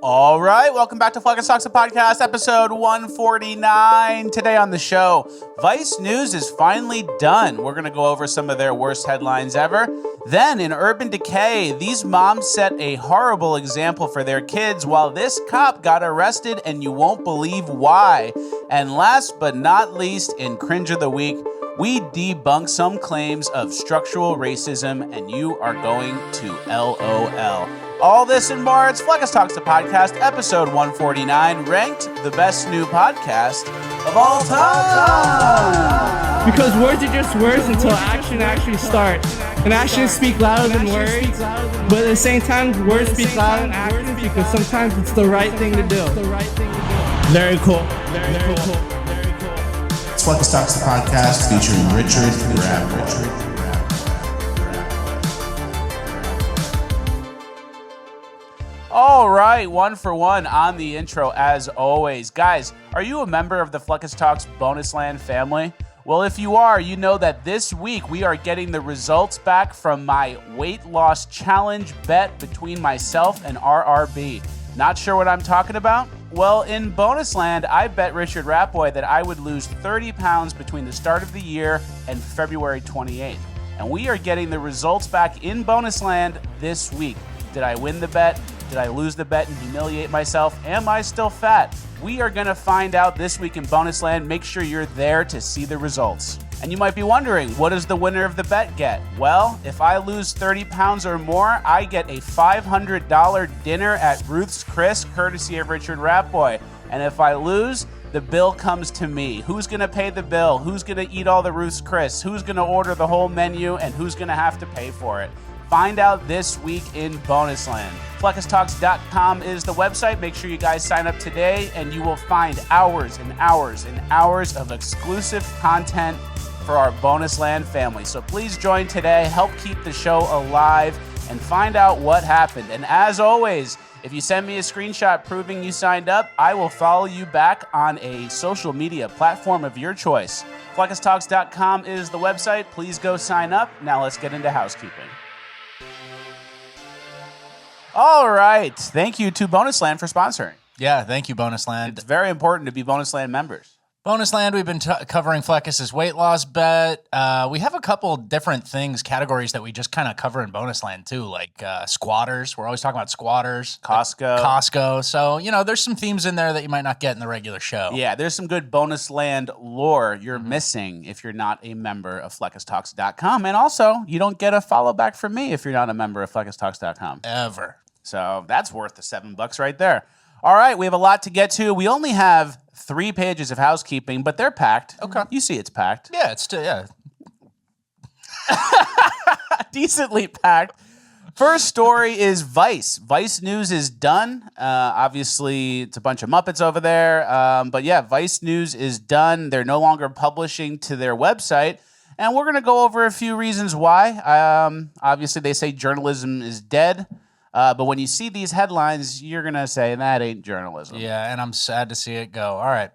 All right, welcome back to Fleccas Talks, the podcast, episode 149. Today on the show, Vice News is finally done. We're going to go over some of their worst headlines ever. Then, in Urban Decay, these moms set a horrible example for their kids while this cop got arrested, and you won't believe why. And last but not least, in Cringe of the Week, we debunk some claims of structural racism, and you are going to LOL. All this and more, it's Fleccas Talks, the podcast, episode 149, ranked the best new podcast of all time. Because words are just words until action actually starts. And actions speak louder than words, but at the same time, words speak louder than actions because sometimes it's the right thing to do. Very cool. Very cool. It's Fleccas Talks, the podcast, featuring Richard Rapboy. All right, one for one on the intro as always. Guys, are you a member of the Fleccas Talks Bonus Land family? Well, if you are, you know that this week we are getting the results back from my weight loss challenge bet between myself and RRB. Not sure what I'm talking about? Well, in Bonus Land, I bet Richard Rapboy that I would lose 30 pounds between the start of the year and February 28th. And we are getting the results back in Bonus Land this week. Did I win the bet? Did I lose the bet and humiliate myself? Am I still fat? We are going to find out this week in Bonus Land. Make sure you're there to see the results. And you might be wondering, what does the winner of the bet get? Well, if I lose 30 pounds or more, I get a $500 dinner at Ruth's Chris, courtesy of Richard Rapboy. And if I lose, the bill comes to me. Who's going to pay the bill? Who's going to eat all the Ruth's Chris? Who's going to order the whole menu? And who's going to have to pay for it? Find out this week in Bonus Land. FleccasTalks.com is the website. Make sure you guys sign up today, and you will find hours and hours and hours of exclusive content for our Bonus Land family. So please join today, help keep the show alive, and find out what happened. And as always, if you send me a screenshot proving you signed up, I will follow you back on a social media platform of your choice. FleccasTalks.com is the website. Please go sign up. Now let's get into housekeeping. All right. Thank you to Bonus Land for sponsoring. Yeah, thank you, Bonus Land. It's very important to be Bonus Land members. Bonus Land, we've been covering Fleccas' weight loss bet. We have a couple different things, categories that we just kind of cover in Bonus Land, too, like squatters. We're always talking about squatters. Costco. So, you know, there's some themes in there that you might not get in the regular show. Yeah, there's some good Bonus Land lore you're missing if you're not a member of FleccasTalks.com. And also, you don't get a follow back from me if you're not a member of FleccasTalks.com. Ever. So that's worth the $7 right there. All right, we have a lot to get to. We only have 3 pages of housekeeping, but they're packed. Okay. You see it's packed. Yeah, it's Decently packed. First story is Vice. Vice News is done. Obviously, it's a bunch of Muppets over there. But yeah, Vice News is done. They're no longer publishing to their website. And we're going to go over a few reasons why. Obviously, they say journalism is dead. But when you see these headlines, you're going to say, that ain't journalism. Yeah, and I'm sad to see it go. All right.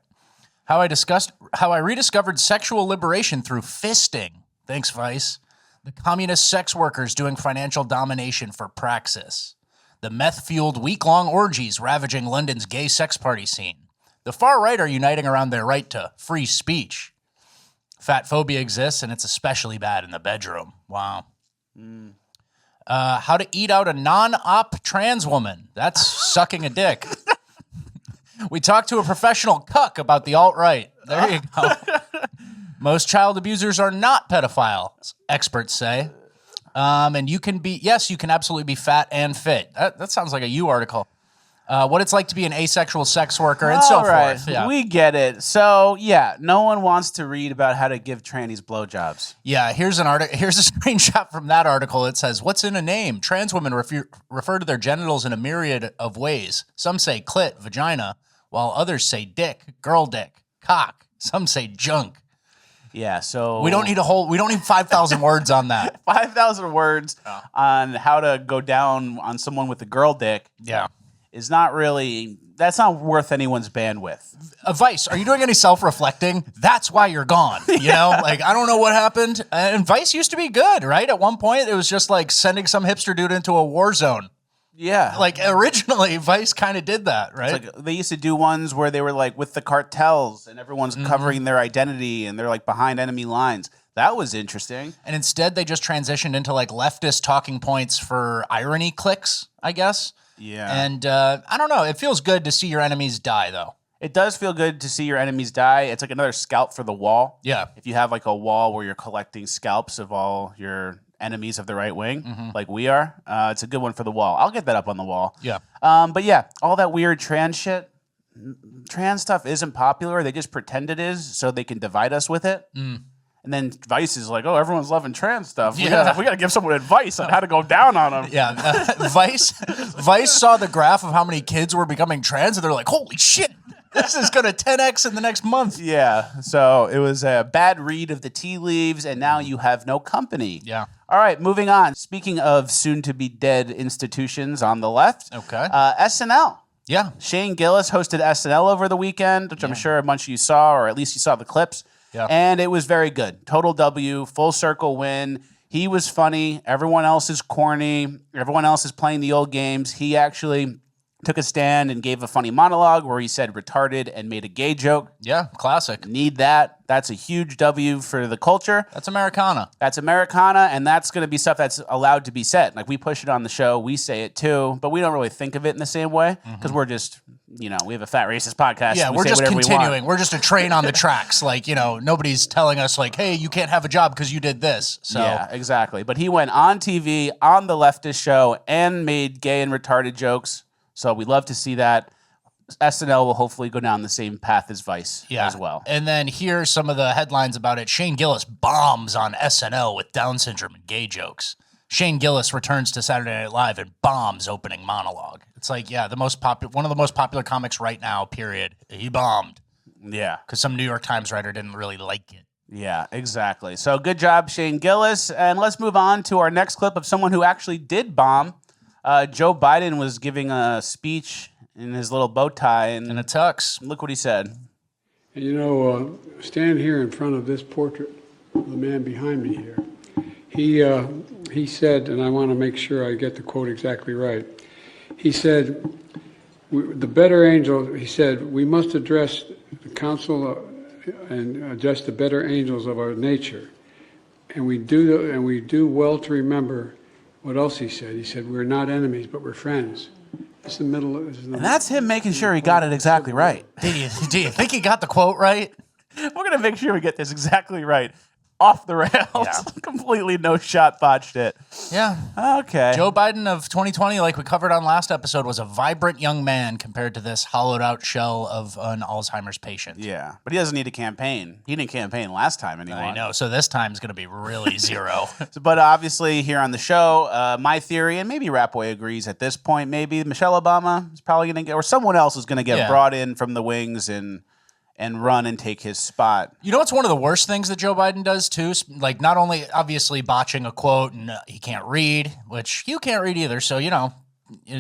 How I rediscovered sexual liberation through fisting. Thanks, Vice. The communist sex workers doing financial domination for Praxis. The meth-fueled week-long orgies ravaging London's gay sex party scene. The far right are uniting around their right to free speech. Fat phobia exists, and it's especially bad in the bedroom. Wow. How to eat out a non-op trans woman. That's sucking a dick. We talked to a professional cuck about the alt-right. There you go. Most child abusers are not pedophiles, experts say. And you can absolutely be fat and fit. That sounds like a You article. What it's like to be an asexual sex worker and so forth. Yeah. We get it. So, yeah, no one wants to read about how to give trannies blowjobs. Yeah, here's a screenshot from that article. It says, what's in a name? Trans women refer to their genitals in a myriad of ways. Some say clit, vagina, while others say dick, girl dick, cock. Some say junk. Yeah, so... We don't need 5,000 words on that. 5,000 words on how to go down on someone with a girl dick. Yeah. Is not really, that's not worth anyone's bandwidth. Vice, are you doing any self-reflecting? That's why you're gone. You know, like, I don't know what happened. And Vice used to be good, right? At one point, it was just like sending some hipster dude into a war zone. Yeah. Like originally, Vice kind of did that, right? It's like they used to do ones where they were like with the cartels and everyone's covering their identity and they're like behind enemy lines. That was interesting. And instead, they just transitioned into like leftist talking points for irony clicks, I guess. Yeah. And I don't know. It feels good to see your enemies die, though. It does feel good to see your enemies die. It's like another scalp for the wall. Yeah. If you have like a wall where you're collecting scalps of all your enemies of the right wing, like we are, it's a good one for the wall. I'll get that up on the wall. Yeah. But yeah, all that weird trans shit, trans stuff isn't popular. They just pretend it is so they can divide us with it. And then Vice is like, oh, everyone's loving trans stuff. We gotta give someone advice on how to go down on them. Yeah. Vice saw the graph of how many kids were becoming trans, and they're like, holy shit, this is going to 10x in the next month. Yeah. So it was a bad read of the tea leaves, and now you have no company. Yeah. All right, moving on. Speaking of soon-to-be-dead institutions on the left, Okay. SNL. Yeah. Shane Gillis hosted SNL over the weekend, which I'm sure a bunch of you saw, or at least you saw the clips. Yeah. And it was very good. Total W, full circle win. He was funny. Everyone else is corny. Everyone else is playing the old games. He actually took a stand and gave a funny monologue where he said retarded and made a gay joke. Yeah. Classic. Need that. That's a huge W for the culture. That's Americana. That's Americana, and that's going to be stuff that's allowed to be said. Like, we push it on the show. We say it, too, but we don't really think of it in the same way because we're just, we have a fat racist podcast. Yeah, we we're say just whatever continuing. We We're just a train on the tracks. Like, nobody's telling us, like, hey, you can't have a job because you did this. So Yeah, exactly. But he went on TV, on the leftist show, and made gay and retarded jokes. So we love to see that. SNL will hopefully go down the same path as Vice as well. And then here's some of the headlines about it. Shane Gillis bombs on SNL with Down syndrome and gay jokes. Shane Gillis returns to Saturday Night Live and bombs opening monologue. It's like, one of the most popular comics right now, period. He bombed. Yeah. Because some New York Times writer didn't really like it. Yeah, exactly. So good job, Shane Gillis. And let's move on to our next clip of someone who actually did bomb. Joe Biden was giving a speech in his little bow tie. And a tux. Look what he said. And stand here in front of this portrait of the man behind me here. He said, and I want to make sure I get the quote exactly right. He said, the better angel, he said, we must address the council and address the better angels of our nature. And we do well to remember what else he said. He said, we're not enemies, but we're friends. It's the middle. And that's him making sure he got it exactly right. Do you think he got the quote right? We're going to make sure we get this exactly right. Off the rails. Yeah. Completely no shot botched it. Yeah. Okay. Joe Biden of 2020, like we covered on last episode, was a vibrant young man compared to this hollowed out shell of an Alzheimer's patient. Yeah. But he doesn't need to campaign. He didn't campaign last time anymore. I know. So this time's going to be really zero. But obviously here on the show, my theory, and maybe Rapboy agrees at this point, maybe Michelle Obama is probably going to get, or someone else is going to get brought in from the wings and run and take his spot. You know what's one of the worst things that Joe Biden does, too? Like, not only, obviously, botching a quote, and he can't read, which you can't read either, so,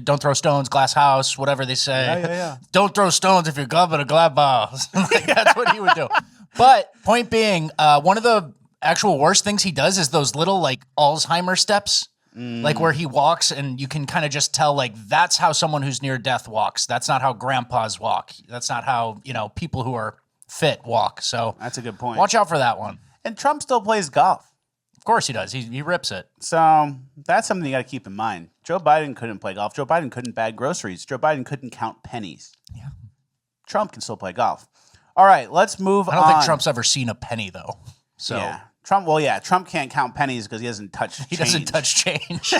don't throw stones, glass house, whatever they say. Yeah. Don't throw stones if you're governor of glad balls. Like, that's what he would do. But, point being, one of the actual worst things he does is those little, like, Alzheimer steps. Like where he walks and you can kind of just tell, like, that's how someone who's near death walks. That's not how grandpas walk. That's not how, people who are fit walk. So that's a good point. Watch out for that one. And Trump still plays golf. Of course he does. He rips it. So that's something you got to keep in mind. Joe Biden couldn't play golf. Joe Biden couldn't bag groceries. Joe Biden couldn't count pennies. Yeah. Trump can still play golf. All right, let's move on. I don't think Trump's ever seen a penny, though. So yeah. Trump can't count pennies because he doesn't touch change. He doesn't touch change.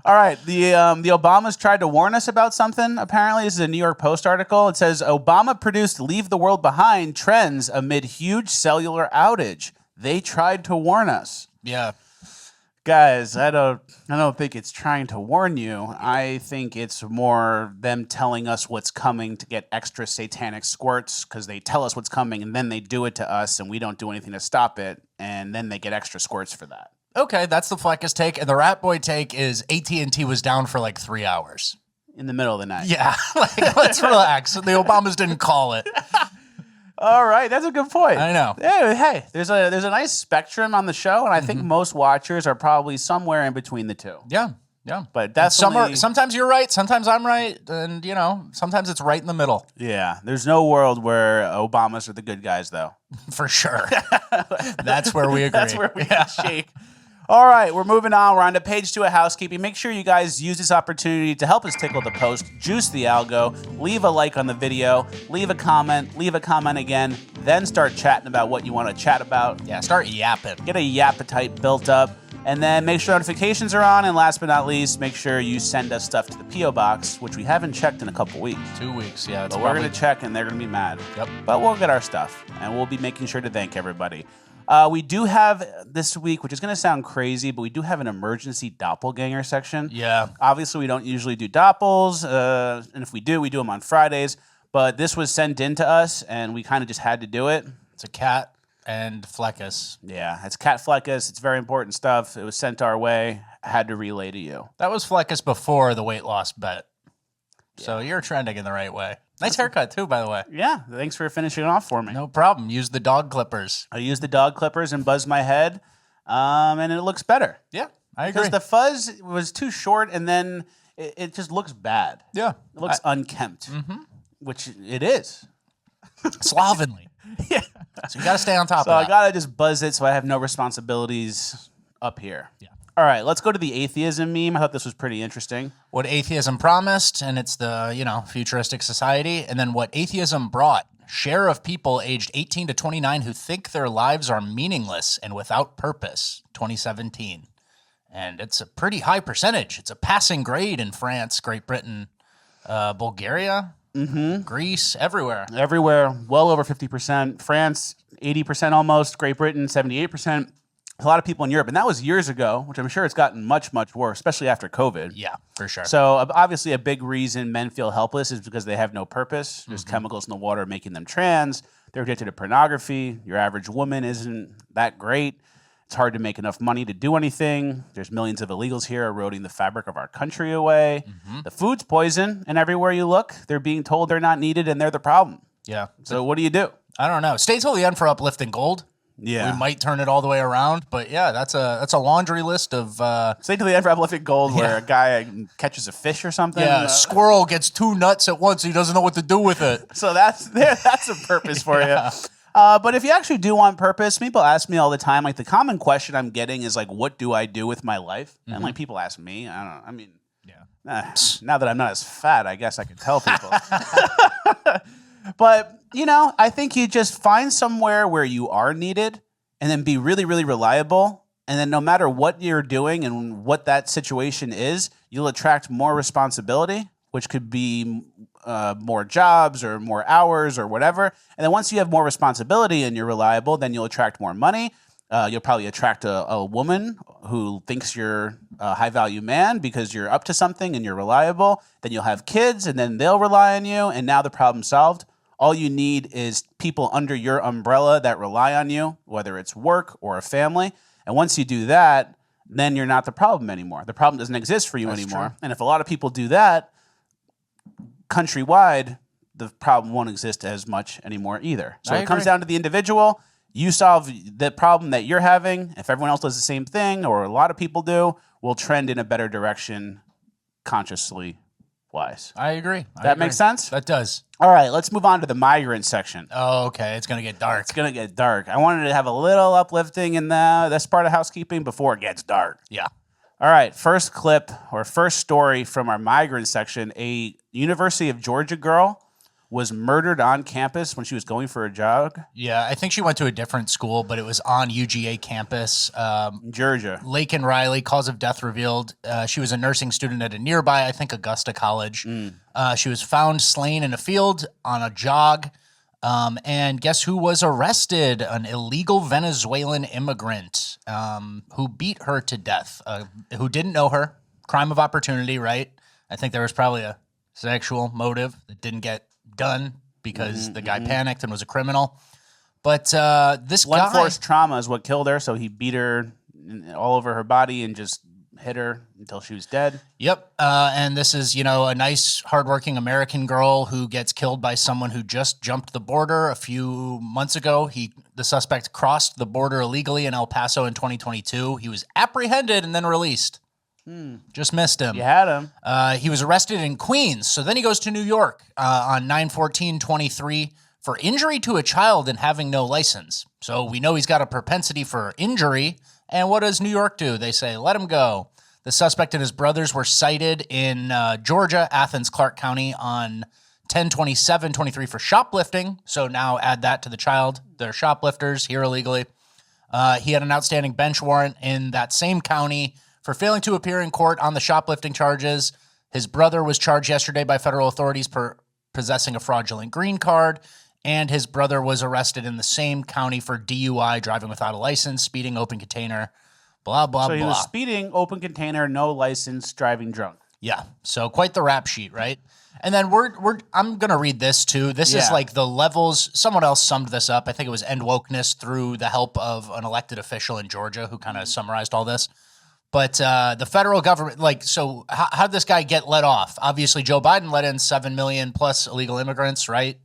All right, the Obamas tried to warn us about something. Apparently, this is a New York Post article. It says, Obama produced Leave the World Behind trends amid huge cellular outage. They tried to warn us. Yeah. Guys, I don't think it's trying to warn you. I think it's more them telling us what's coming to get extra satanic squirts because they tell us what's coming and then they do it to us and we don't do anything to stop it and then they get extra squirts for that. Okay, that's the Fleccas take. And the Rat Boy take is AT&T was down for like 3 hours. In the middle of the night. Yeah, let's relax. The Obamas didn't call it. All right, that's a good point. I know. Hey, there's a nice spectrum on the show, and I think most watchers are probably somewhere in between the two. Yeah. Yeah. But definitely, sometimes you're right, sometimes I'm right, and sometimes it's right in the middle. yeah, there's no world where Obamas are the good guys, though. For sure. That's where we agree. That's where we shake. All right, we're moving on. We're on to page 2 of housekeeping. Make sure you guys use this opportunity to help us tickle the post, juice the algo, leave a like on the video, leave a comment again, then start chatting about what you want to chat about. Yeah, start yapping. Get a yappetite built up, and then make sure notifications are on. And last but not least, make sure you send us stuff to the P.O. Box, which we haven't checked in a couple weeks. 2 weeks, yeah. But we're going to check, and they're going to be mad. Yep. But we'll get our stuff, and we'll be making sure to thank everybody. We do have this week, which is going to sound crazy, but we do have an emergency doppelganger section. Yeah. Obviously, we don't usually do doppels, and if we do them on Fridays. But this was sent in to us, and we kind of just had to do it. It's a cat and Fleccas. Yeah, it's cat Fleccas. It's very important stuff. It was sent our way. Had to relay to you. That was Fleccas before the weight loss bet. So you're trending in the right way. Nice haircut, too, by the way. Yeah, thanks for finishing it off for me. No problem. Use the dog clippers. I used the dog clippers and buzzed my head, and it looks better. Yeah, I agree. Because the fuzz was too short, and then it just looks bad. Yeah. It looks unkempt, which it is. Slovenly. Yeah. So you got to stay on top So of I that. got to just buzz it so I have no responsibilities up here. Yeah. All right, let's go to the atheism meme. I thought this was pretty interesting. What atheism promised, and it's the, futuristic society, and then what atheism brought. Share of people aged 18 to 29 who think their lives are meaningless and without purpose, 2017. And it's a pretty high percentage. It's a passing grade in France, Great Britain, Bulgaria, Greece, everywhere. Everywhere, well over 50%. France, 80% almost. Great Britain, 78%. A lot of people in Europe, and that was years ago, which I'm sure it's gotten much, much worse, especially after COVID. Yeah, for sure. So obviously a big reason men feel helpless is because they have no purpose. There's chemicals in the water making them trans. They're addicted to pornography. Your average woman isn't that great. It's hard to make enough money to do anything. There's millions of illegals here eroding the fabric of our country away. The food's poison, and everywhere you look, they're being told they're not needed and they're the problem. Yeah. So what do you do? I don't know. Stay till the end for Uplifting Gold. Yeah. We might turn it all the way around, but yeah, that's a laundry list of Stay to the end for Uplifting Gold where a guy catches a fish or something. a squirrel gets 2 nuts at once. He doesn't know what to do with it. So that's a purpose for you. But if you actually do want purpose, people ask me all the time, like the common question I'm getting is like, what do I do with my life? And like people ask me, I don't know. I mean, now that I'm not as fat, I guess I could tell people. But, I think you just find somewhere where you are needed and then be really, really reliable. And then no matter what you're doing and what that situation is, you'll attract more responsibility, which could be more jobs or more hours or whatever. And then once you have more responsibility and you're reliable, then you'll attract more money. You'll probably attract a woman who thinks you're a high-value man because you're up to something and you're reliable. Then you'll have kids, and then they'll rely on you, and now the problem's solved. All you need is people under your umbrella that rely on you, whether it's work or a family. And once you do that, then you're not the problem anymore. The problem doesn't exist for you anymore. True. And if a lot of people do that, countrywide, the problem won't exist as much anymore either. So I it comes agree. down to the individual. You solve the problem that you're having. If everyone else does the same thing, or a lot of people do, we'll trend in a better direction consciously wise. I agree. That makes sense? That does. All right, let's move on to the migrant section. Oh, okay. It's going to get dark. It's going to get dark. I wanted to have a little uplifting in this part of housekeeping before it gets dark. Yeah. All right, first clip or first story from our migrant section. A University of Georgia girl was murdered on campus when she was going for a jog. Yeah, I think she went to a different school, but it was on UGA campus. Georgia. Lake and Riley, cause of death revealed. She was a nursing student at a nearby, I think, Augusta College. She was found slain in a field on a jog. And guess who was arrested? An illegal Venezuelan immigrant who beat her to death, who didn't know her. Crime of opportunity, right? I think there was probably a sexual motive that didn't get done because the guy panicked and was a criminal. But this Blunt guy... force trauma is what killed her, so he beat her all over her body and just hit her until she was dead. Yep. And this is, a nice, hardworking American girl who gets killed by someone who just jumped the border a few months ago. The suspect crossed the border illegally in El Paso in 2022. He was apprehended and then released. Just missed him. You had him. He was arrested in Queens. So then he goes to New York on 9/14/23 for injury to a child and having no license. So we know he's got a propensity for injury. And what does New York do? They say, let him go. The suspect and his brothers were cited in Georgia, Athens, Clark County on 10/27/23 for shoplifting. So now add that to the child. They're shoplifters here illegally. He had an outstanding bench warrant in that same county for failing to appear in court on the shoplifting charges. His brother was charged yesterday by federal authorities for possessing a fraudulent green card, and his brother was arrested in the same county for DUI, driving without a license, speeding, open container, blah, blah, blah. So he was speeding, open container, no license, driving drunk. Yeah, so quite the rap sheet, right? And then I'm going to read this too. This is like the levels. Someone else summed this up. I think it was End Wokeness through the help of an elected official in Georgia who kind of summarized all this. But the federal government, so how did this guy get let off? Obviously, Joe Biden let in 7 million plus illegal immigrants, right?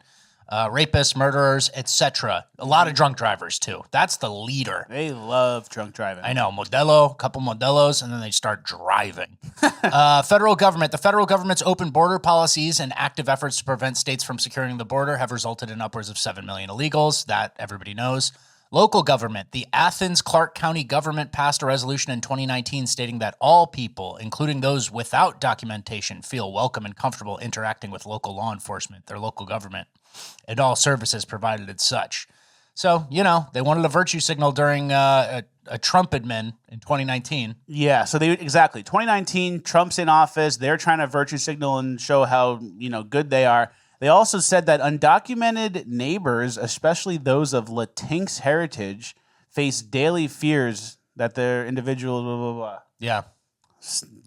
Rapists, murderers, etc. A lot of drunk drivers, too. That's the leader. They love drunk driving. I know. Modelo, couple Modelos, and then they start driving. The federal government's open border policies and active efforts to prevent states from securing the border have resulted in upwards of 7 million illegals. That everybody knows. Local government. The Athens Clark County government passed a resolution in 2019 stating that all people, including those without documentation, feel welcome and comfortable interacting with local law enforcement, their local government, and all services provided as such. So, they wanted a virtue signal during a Trump admin in 2019. Yeah, so 2019, Trump's in office. They're trying to virtue signal and show how, good they are. They also said that undocumented neighbors, especially those of Latinx heritage, face daily fears that their individual blah, blah, blah. Yeah.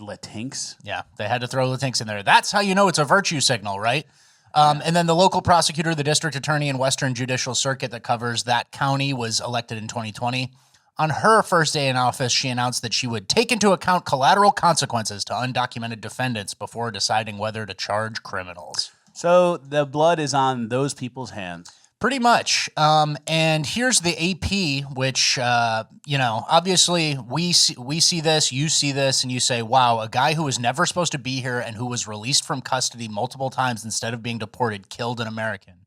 Latinx? Yeah, they had to throw Latinx in there. That's how you know it's a virtue signal, right? And then the local prosecutor, the district attorney in Western Judicial Circuit that covers that county, was elected in 2020. On her first day in office, she announced that she would take into account collateral consequences to undocumented defendants before deciding whether to charge criminals. So the blood is on those people's hands. Pretty much. And here's the AP, which, obviously we see this, you see this, and you say, wow, a guy who was never supposed to be here and who was released from custody multiple times instead of being deported killed an American.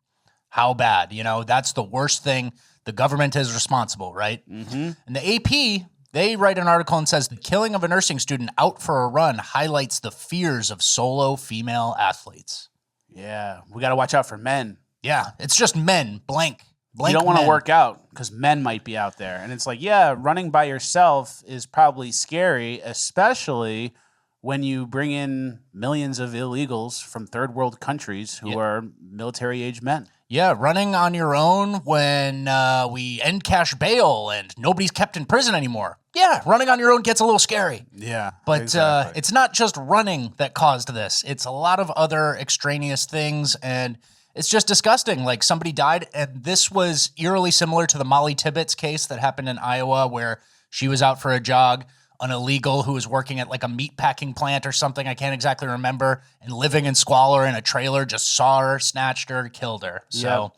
How bad? That's the worst thing. The government is responsible, right? Mm-hmm. And the AP, they write an article and says the killing of a nursing student out for a run highlights the fears of solo female athletes. Yeah, we got to watch out for men. Yeah, it's just men, blank you don't want to work out because men might be out there. And it's like, running by yourself is probably scary, especially when you bring in millions of illegals from third world countries who are military-age men. Yeah, running on your own when we end cash bail and nobody's kept in prison anymore. Yeah, running on your own gets a little scary. Yeah, but exactly. It's not just running that caused this. It's a lot of other extraneous things, and it's just disgusting. Like, somebody died, and this was eerily similar to the Molly Tibbetts case that happened in Iowa where she was out for a jog. An illegal who was working at like a meatpacking plant or something, I can't exactly remember, and living in squalor in a trailer, just saw her, snatched her, killed her. So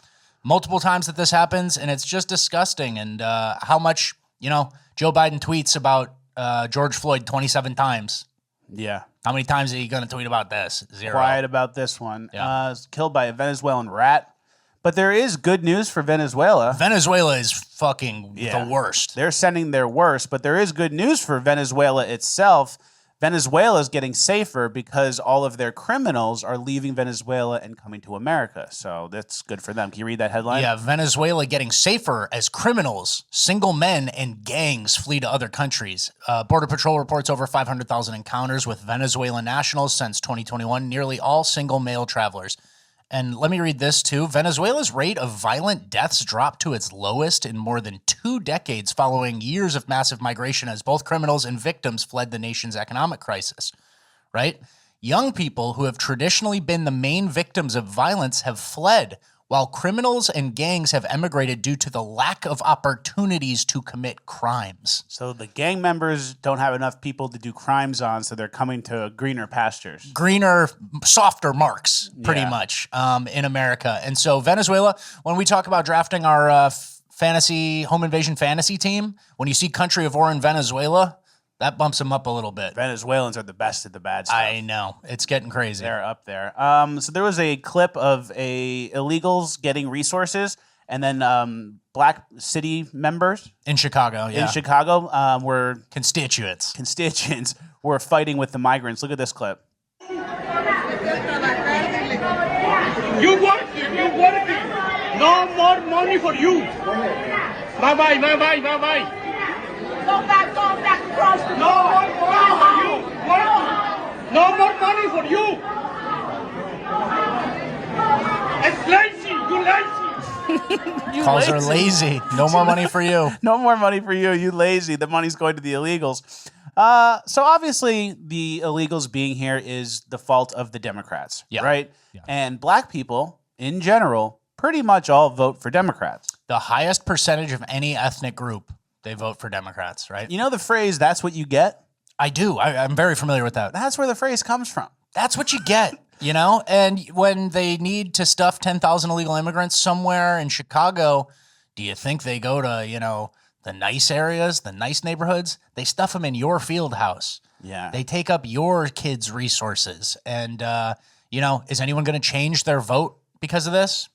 multiple times that this happens, and it's just disgusting. And how much, Joe Biden tweets about George Floyd 27 times. Yeah. How many times are you going to tweet about this? 0. Quiet about this one. Yeah. Killed by a Venezuelan rat. But there is good news for Venezuela. Venezuela is fucking the worst. They're sending their worst, but there is good news for Venezuela itself. Venezuela is getting safer because all of their criminals are leaving Venezuela and coming to America. So that's good for them. Can you read that headline? Yeah, Venezuela getting safer as criminals, single men, and gangs flee to other countries. Border Patrol reports over 500,000 encounters with Venezuelan nationals since 2021, nearly all single male travelers. And let me read this too. Venezuela's rate of violent deaths dropped to its lowest in more than 2 decades following years of massive migration as both criminals and victims fled the nation's economic crisis, right? Young people who have traditionally been the main victims of violence have fled, while criminals and gangs have emigrated due to the lack of opportunities to commit crimes. So the gang members don't have enough people to do crimes on, so they're coming to greener pastures. Greener, softer marks, pretty much, in America. And so Venezuela, when we talk about drafting our fantasy home invasion fantasy team, when you see country of origin Venezuela, That bumps them up a little bit. Venezuelans are the best at the bad stuff. I know. It's getting crazy. They're up there. So there was a clip of illegals getting resources, and then black city members In Chicago, yeah. in Chicago were Constituents. were fighting with the migrants. Look at this clip. You working. No more money for you. Bye-bye. Go back across the No more money for you. No more money for you. It's lazy. You lazy. Calls her lazy. No more money for you. No more money for you, you lazy. The money's going to the illegals. So obviously the illegals being here is the fault of the Democrats, right? Yeah. And black people in general pretty much all vote for Democrats. The highest percentage of any ethnic group, they vote for Democrats, right? You know the phrase, that's what you get? I do. I'm very familiar with that. That's where the phrase comes from. That's what you get, you know? And when they need to stuff 10,000 illegal immigrants somewhere in Chicago, do you think they go to, the nice areas, the nice neighborhoods? They stuff them in your field house. Yeah. They take up your kids' resources. And, is anyone going to change their vote because of this?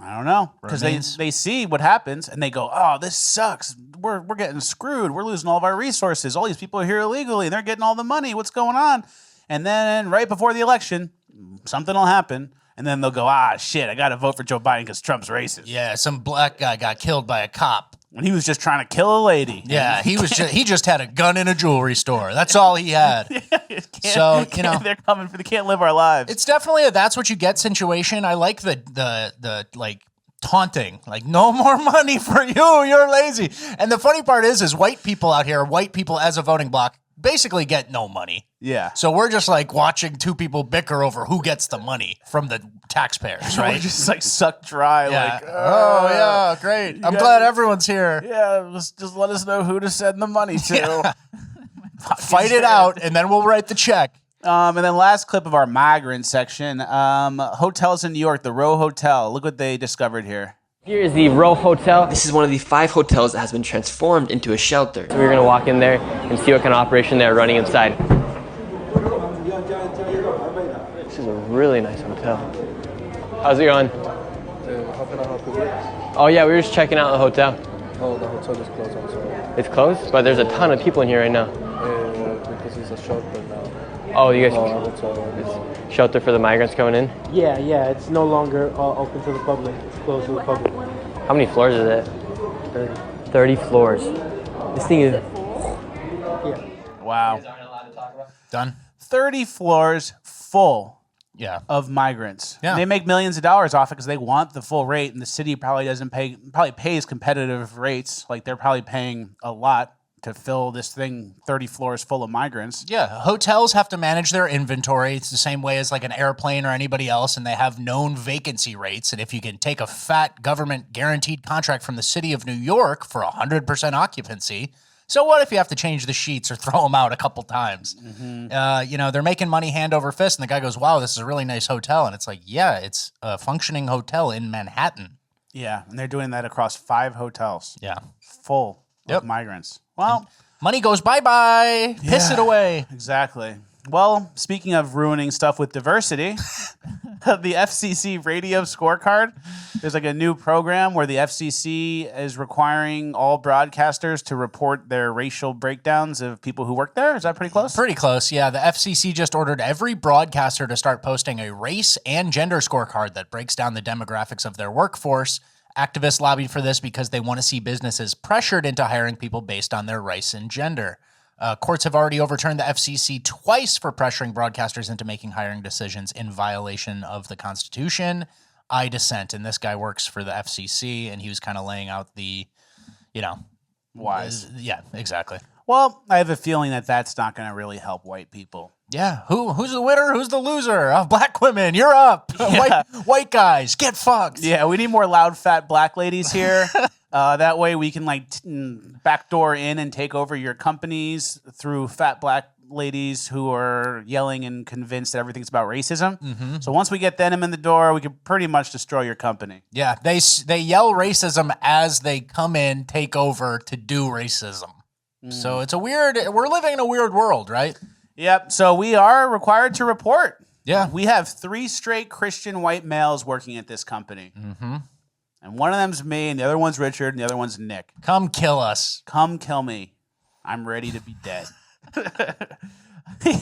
I don't know. Because they see what happens and they go, oh, this sucks. We're getting screwed. We're losing all of our resources. All these people are here illegally and they're getting all the money. What's going on? And then right before the election, something will happen. And then they'll go, shit, I got to vote for Joe Biden because Trump's racist. Yeah, some black guy got killed by a cop. When he was just trying to kill a lady. Yeah, he just had a gun in a jewelry store. That's all he had. So, they're coming for, they can't live our lives. It's definitely a that's what you get situation. I like the like taunting, like no more money for you, you're lazy. And the funny part is white people out here, white people as a voting bloc, basically get no money. Yeah. So we're just like watching two people bicker over who gets the money from the taxpayers, right? We're just like sucked dry. Yeah. Like, oh yeah, great. I'm glad everyone's here. Yeah, just let us know who to send the money to. Yeah. Fight it out, and then we'll write the check. And then last clip of our migrant section, hotels in New York, the Row Hotel. Look what they discovered here. Here is the Row Hotel. This is one of the 5 hotels that has been transformed into a shelter. So we're going to walk in there and see what kind of operation they're running inside. This is a really nice hotel. How's it going? How can I help you with? Oh yeah, we were just checking out the hotel. Oh, the hotel is closed, I'm sorry. It's closed? But there's a ton of people in here right now. Because it's a shelter now. Oh, you guys... hotel. It's shelter for the migrants coming in? Yeah, it's no longer open to the public. It's closed to the public. How many floors is it? 30. 30 floors. This thing is... Yeah. Wow. Done. 30 floors full Yeah. of migrants. Yeah. They make millions of dollars off it because they want the full rate, and the city probably pays competitive rates. Like they're probably paying a lot to fill this thing 30 floors full of migrants. Yeah, hotels have to manage their inventory. It's the same way as like an airplane or anybody else, and they have known vacancy rates. And if you can take a fat government guaranteed contract from the city of New York for 100% occupancy, so what if you have to change the sheets or throw them out a couple times? Mm-hmm. They're making money hand over fist, and the guy goes, wow, this is a really nice hotel. And it's like, yeah, it's a functioning hotel in Manhattan. Yeah, and they're doing that across 5 hotels. Yeah. Full of migrants. Well, and money goes bye-bye. Piss it away. Exactly. Well, speaking of ruining stuff with diversity, the FCC radio scorecard, there's like a new program where the FCC is requiring all broadcasters to report their racial breakdowns of people who work there. Is that pretty close? Pretty close, yeah. The FCC just ordered every broadcaster to start posting a race and gender scorecard that breaks down the demographics of their workforce. Activists lobbied for this because they want to see businesses pressured into hiring people based on their race and gender. Courts have already overturned the FCC twice for pressuring broadcasters into making hiring decisions in violation of the Constitution. I dissent, and this guy works for the FCC, and he was kind of laying out the, whys. Yeah, exactly. Well, I have a feeling that that's not going to really help white people. Yeah, who's the winner? Who's the loser? Black women, you're up. Yeah. White guys, get fucked. Yeah, we need more loud, fat black ladies here. That way we can backdoor in and take over your companies through fat black ladies who are yelling and convinced that everything's about racism. Mm-hmm. So once we get them in the door, we can pretty much destroy your company. Yeah, they yell racism as they come in, take over to do racism. So it's we're living in a weird world, right? Yep. So we are required to report. Yeah. We have 3 straight Christian white males working at this company. Mm-hmm. And one of them's me, and the other one's Richard, and the other one's Nick. Come kill us. Come kill me. I'm ready to be dead.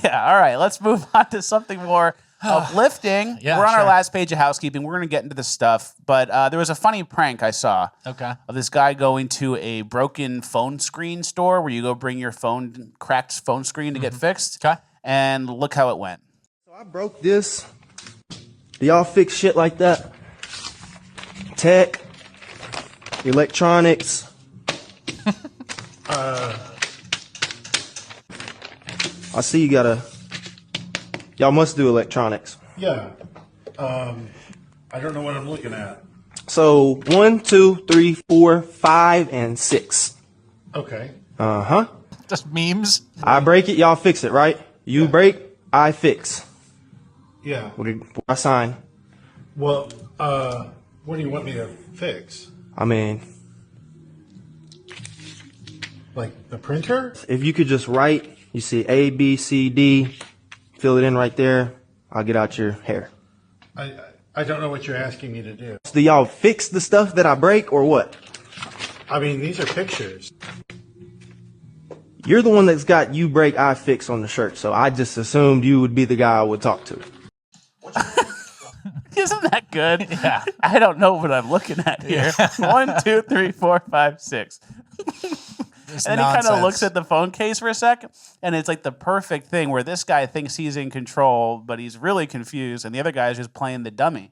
Yeah, all right. Let's move on to something more uplifting. Yeah, We're on our sure. last page of housekeeping. We're going to get into this stuff. But there was a funny prank I saw Okay. of this guy going to a broken phone screen store where you go bring your cracked phone screen to get fixed. Okay. And look how it went. So I broke this. Do y'all fix shit like that? Tech, electronics. I see you y'all must do electronics. Yeah. I don't know what I'm looking at. So 1, 2, 3, 4, 5, and 6. Okay. Uh-huh. Just memes. I break it, y'all fix it, right? You break, I fix. Yeah. I sign. Well, what do you want me to fix? I mean, Like the printer? if you could just write, you see A, B, C, D, fill it in right there, I'll get out your hair. I don't know what you're asking me to do. So do y'all fix the stuff that I break or what? I mean, these are pictures. You're the one that's got you break, I fix on the shirt, so I just assumed you would be the guy I would talk to. Isn't that good? Yeah. I don't know what I'm looking at here. 1, 2, 3, 4, 5, 6. It's And then he kind of nonsense. looks at the phone case for a second, and it's like the perfect thing where this guy thinks he's in control, but he's really confused, and the other guy is just playing the dummy.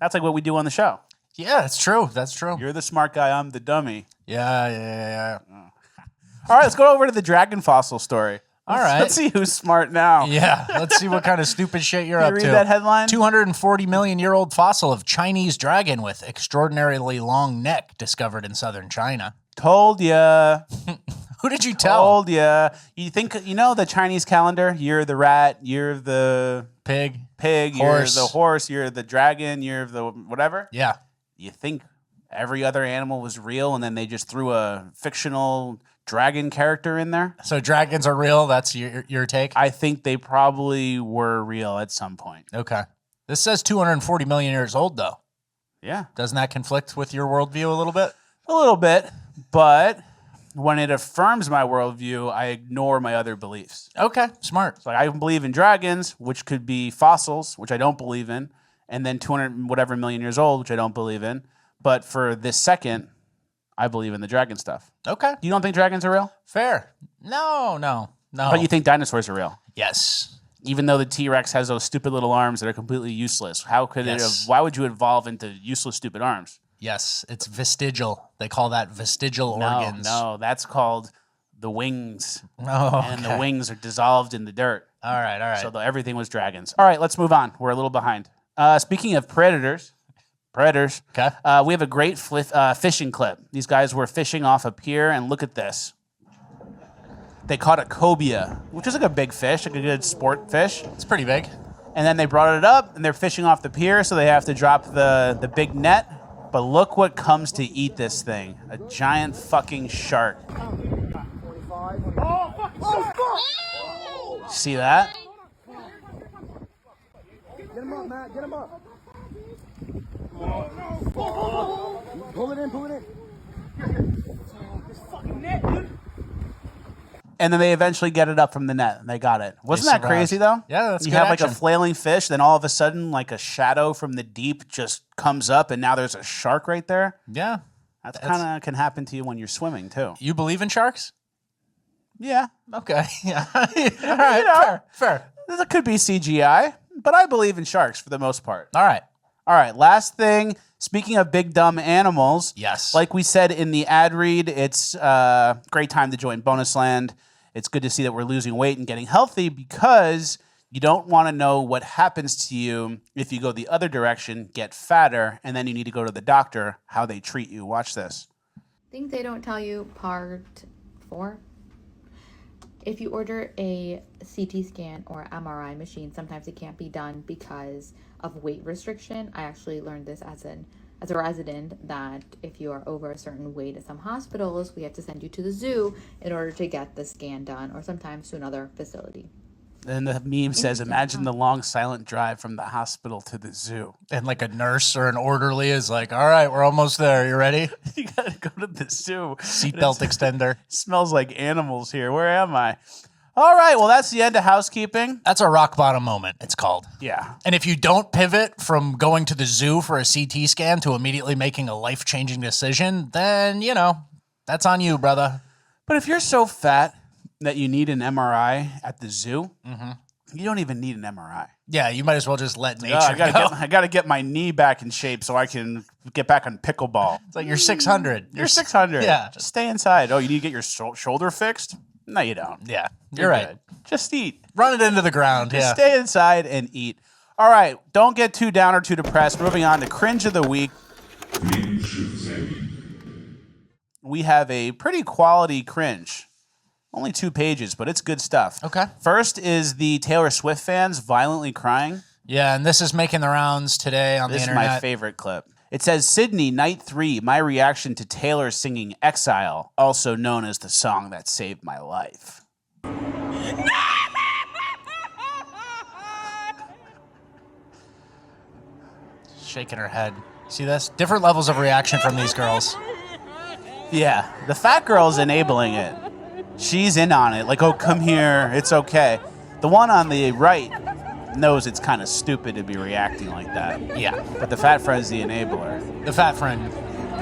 That's like what we do on the show. Yeah, that's true. That's true. You're the smart guy, I'm the dummy. Yeah. All right, let's go over to the dragon fossil story. All right. Let's see who's smart now. Yeah, let's see what kind of stupid shit you're Can up you to. read that headline? 240 million year old fossil of Chinese dragon with extraordinarily long neck discovered in southern China. Told ya. Who did you tell? Told ya. You think, you know the Chinese calendar? You're the rat, you're the Pig. pig, Horse. you're the horse, you're the dragon, you're the whatever. Yeah. You think every other animal was real and then they just threw a fictional dragon character in there? So dragons are real. That's your take? I think they probably were real at some point. Okay. This says 240 million years old, though. Yeah. Doesn't that conflict with your worldview a little bit? A little bit, but when it affirms my worldview, I ignore my other beliefs. Okay, smart. So I believe in dragons, which could be fossils, which I don't believe in, and then 200 whatever million years old, which I don't believe in. But for this second, I believe in the dragon stuff. Okay. You don't think dragons are real? Fair. No. But you think dinosaurs are real? Yes. Even though the T-Rex has those stupid little arms that are completely useless. How could Yes. why would you evolve into useless, stupid arms? Yes, it's vestigial. They call that vestigial organs. No, that's called the wings. Oh, And the wings are dissolved in the dirt. All right. So everything was dragons. All right, let's move on. We're a little behind. Speaking of predators. Okay. We have a great fishing clip. These guys were fishing off a pier, and look at this. They caught a cobia, which is like a big fish, like a good sport fish. It's pretty big. And then they brought it up, and they're fishing off the pier, so they have to drop the big net. But look what comes to eat this thing. A giant fucking shark. See that? Get him up, Matt. Get him up. Pull it in. This fucking net, dude. And then they eventually get it up from the net, and they got it. Wasn't that survived. crazy, though? Yeah, that's You good have like a action. flailing fish, then all of a sudden, like a shadow from the deep just comes up, and now there's a shark right there. Yeah. That's kind of can happen to you when you're swimming, too. You believe in sharks? Yeah. Okay. Yeah. All right. Fair. That could be CGI, but I believe in sharks for the most part. All right. All right, last thing. Speaking of big dumb animals, Yes. like we said in the ad read, it's a great time to join Bonus Land. It's good to see that we're losing weight and getting healthy because you don't want to know what happens to you if you go the other direction, get fatter, and then you need to go to the doctor, how they treat you. Watch this. Things they don't tell you, part 4. If you order a CT scan or MRI machine, sometimes it can't be done because of weight restriction. I actually learned this as an as a resident that if you are over a certain weight at some hospitals, we have to send you to the zoo in order to get the scan done, or sometimes to another facility. And the meme says, imagine the long silent drive from the hospital to the zoo. And like a nurse or an orderly is like, all right, we're almost there. You ready? You gotta go to the zoo. Seatbelt extender. Smells like animals here. Where am I? All right, well, that's the end of housekeeping. That's a rock bottom moment, it's called. Yeah. And if you don't pivot from going to the zoo for a CT scan to immediately making a life-changing decision, then, you know, that's on you, brother. But if you're so fat that you need an MRI at the zoo, you don't even need an MRI. Yeah, you might as well just let nature I gotta get my knee back in shape so I can get back on pickleball. It's like you're 600. You're 600. Yeah. Just stay inside. Oh, you need to get your shoulder fixed? No, you don't. Yeah, you're right. Good. Just eat. Run it into the ground. Just stay inside and eat. All right, don't get too down or too depressed. Moving on to Cringe of the Week. We have a pretty quality cringe. Only 2 pages, but it's good stuff. Okay. First is the Taylor Swift fans violently crying. Yeah, and this is making the rounds today on the internet. This is my favorite clip. It says, Sydney, night 3, my reaction to Taylor singing Exile, also known as the song that saved my life. Shaking her head. See this? Different levels of reaction from these girls. Yeah, the fat girl's enabling it. She's in on it. Like, oh, come here. It's okay. The one on the right knows it's kind of stupid to be reacting like that. Yeah. But the fat friend's the enabler. The fat friend.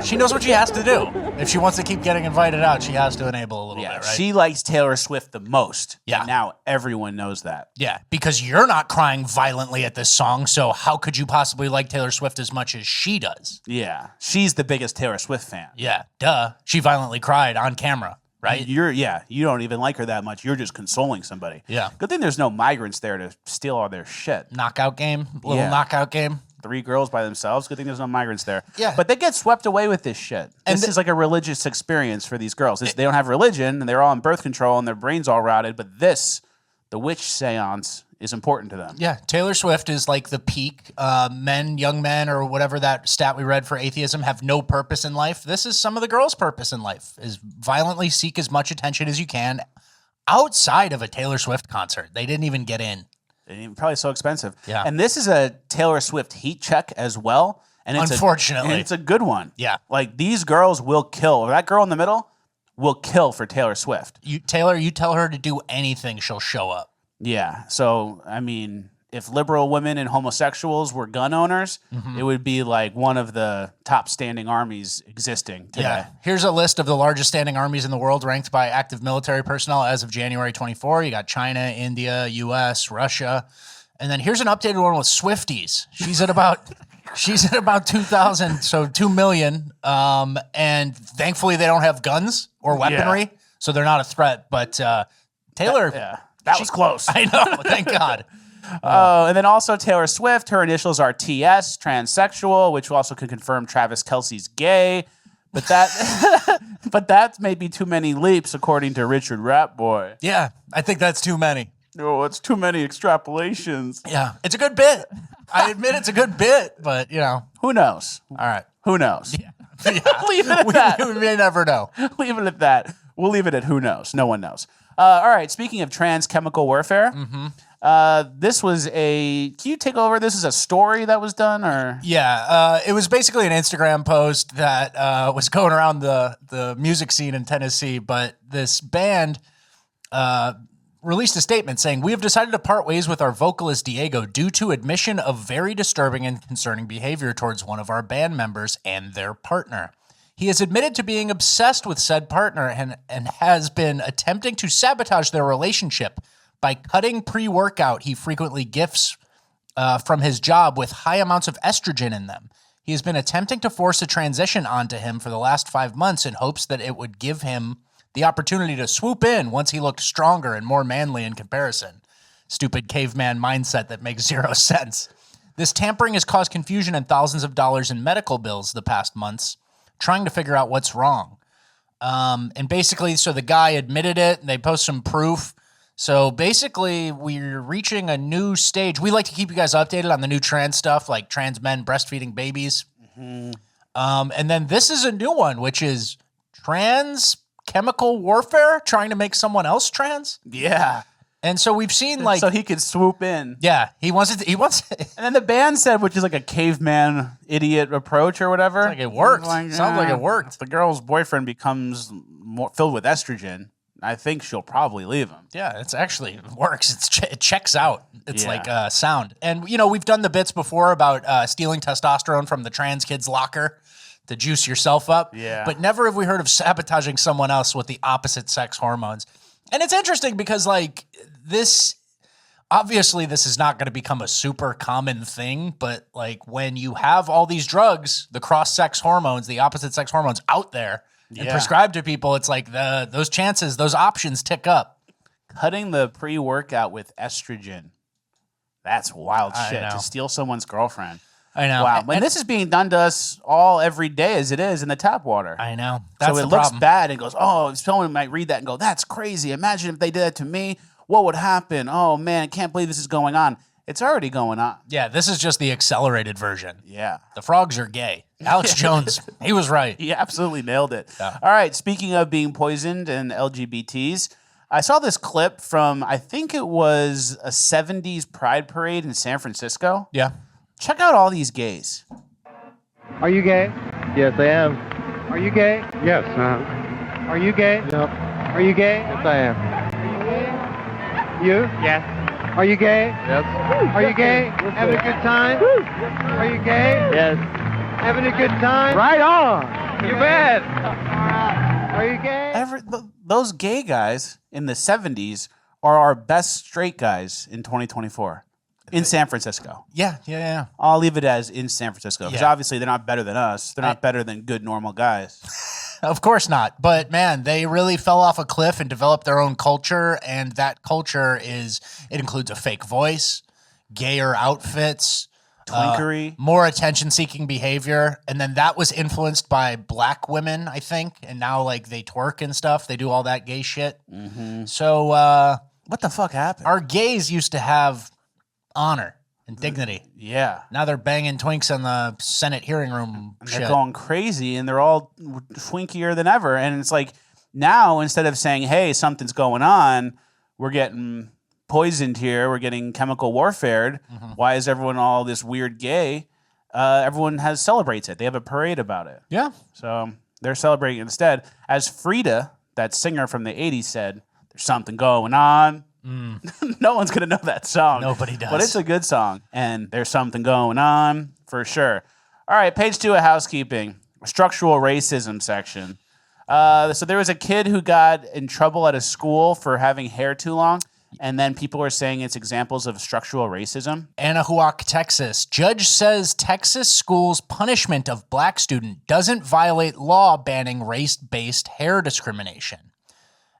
She knows what she has to do. If she wants to keep getting invited out, she has to enable a little bit, right? She likes Taylor Swift the most. Yeah. And now everyone knows that. Yeah, because you're not crying violently at this song, so how could you possibly like Taylor Swift as much as she does? Yeah. She's the biggest Taylor Swift fan. Yeah, duh. She violently cried on camera, right? You don't even like her that much. You're just consoling somebody. Yeah. Good thing there's no migrants there to steal all their shit. Knockout game? Little knockout game? 3 girls by themselves. Good thing there's no migrants there. Yeah. But they get swept away with this shit. And this is like a religious experience for these girls. They don't have religion, and they're all on birth control, and their brains all rotted. But this, the witch seance, is important to them. Yeah, Taylor Swift is like the peak. Young men, or whatever that stat we read for atheism, have no purpose in life. This is some of the girls' purpose in life, is violently seek as much attention as you can outside of a Taylor Swift concert. They didn't even get in. Probably so expensive. Yeah. And this is a Taylor Swift heat check as well. And it's Unfortunately. it's a good one. Yeah. Like, these girls will kill. That girl in the middle will kill for Taylor Swift. You tell her to do anything, she'll show up. Yeah. So, I mean, if liberal women and homosexuals were gun owners, it would be like one of the top standing armies existing today. Yeah. Here's a list of the largest standing armies in the world ranked by active military personnel as of January 24. You got China, India, US, Russia. And then here's an updated one with Swifties. She's at about 2,000, so 2 million. And thankfully they don't have guns or weaponry, so they're not a threat. But Taylor... That was close. I know. Thank God. And then also Taylor Swift, her initials are TS, transsexual, which also could confirm Travis Kelce's gay. But that may be too many leaps, according to Richard Ratboy. Yeah, I think that's too many. Oh, it's too many extrapolations. Yeah, it's a good bit. I admit it's a good bit, but, you know. Who knows? All right. Who knows? Yeah. Leave it at that. We may never know. Leave it at that. We'll leave it at who knows. No one knows. All right, speaking of trans chemical warfare, this was can you take over? This is a story that was done, or? Yeah, it was basically an Instagram post that was going around the music scene in Tennessee, but this band released a statement saying, "We have decided to part ways with our vocalist Diego due to admission of very disturbing and concerning behavior towards one of our band members and their partner. He has admitted to being obsessed with said partner and has been attempting to sabotage their relationship by cutting pre-workout he frequently gifts from his job with high amounts of estrogen in them. He has been attempting to force a transition onto him for the last 5 months in hopes that it would give him the opportunity to swoop in once he looked stronger and more manly in comparison. Stupid caveman mindset that makes zero sense. This tampering has caused confusion and thousands of dollars in medical bills the past months, trying to figure out what's wrong." And basically, so the guy admitted it, and they post some proof. So basically, we're reaching a new stage. We like to keep you guys updated on the new trans stuff, like trans men breastfeeding babies. And then this is a new one, which is trans chemical warfare, trying to make someone else trans. Yeah. And so we've seen like so he could swoop in. Yeah, he wants it. And then the band said, which is like a caveman idiot approach or whatever. Like it worked. Sounds like it worked. If the girl's boyfriend becomes more filled with estrogen, I think she'll probably leave him. Yeah, it's actually it works. It checks out. It's like sound. And you know, we've done the bits before about stealing testosterone from the trans kid's locker to juice yourself up. Yeah. But never have we heard of sabotaging someone else with the opposite sex hormones. And it's interesting because like this, obviously this is not going to become a super common thing, but like when you have all these drugs, the cross-sex hormones, the opposite sex hormones out there and prescribed to people, it's like those chances, those options tick up. Cutting the pre-workout with estrogen. That's wild shit to steal someone's girlfriend. I know. Wow. And this is being done to us all every day as it is in the tap water. I know. So it looks bad and goes, oh, someone might read that and go, that's crazy. Imagine if they did that to me. What would happen? Oh, man, I can't believe this is going on. It's already going on. Yeah, this is just the accelerated version. Yeah. The frogs are gay. Alex Jones, he was right. He absolutely nailed it. Yeah. All right, speaking of being poisoned and LGBTs, I saw this clip from, I think it was a 70s pride parade in San Francisco. Yeah. Check out all these gays. Are you gay? Yes, I am. Are you gay? Yes. Are you gay? Yep. Are you gay? Yes, I am. You? Yes. Are you gay? Yes. Are you gay? Having a good time? Are you gay? Yes. Having a good time? Right on. You bet. Are you gay? Those gay guys in the 70s are our best straight guys in 2024 in San Francisco. Yeah. I'll leave it as in San Francisco because obviously they're not better than us. They're not better than good, normal guys. Of course not. But man, they really fell off a cliff and developed their own culture. And that culture it includes a fake voice, gayer outfits, twinkery, more attention-seeking behavior. And then that was influenced by black women, I think. And now like they twerk and stuff. They do all that gay shit. Mm-hmm. So what the fuck happened? Our gays used to have honor and dignity. Yeah. Now they're banging twinks in the Senate hearing room. They're going crazy and they're all twinkier than ever. And it's like now instead of saying, hey, something's going on, we're getting poisoned here, we're getting chemical warfared. Mm-hmm. Why is everyone all this weird gay? Everyone celebrates it. They have a parade about it. Yeah. So they're celebrating instead. As Frida, that singer from the 80s said, there's something going on. No one's going to know that song. Nobody does. But it's a good song. And there's something going on for sure. All right, page 2 of Housekeeping. Structural racism section. So there was a kid who got in trouble at a school for having hair too long. And then people are saying it's examples of structural racism. Anahuac, Texas. Judge says Texas school's punishment of black student doesn't violate law banning race-based hair discrimination.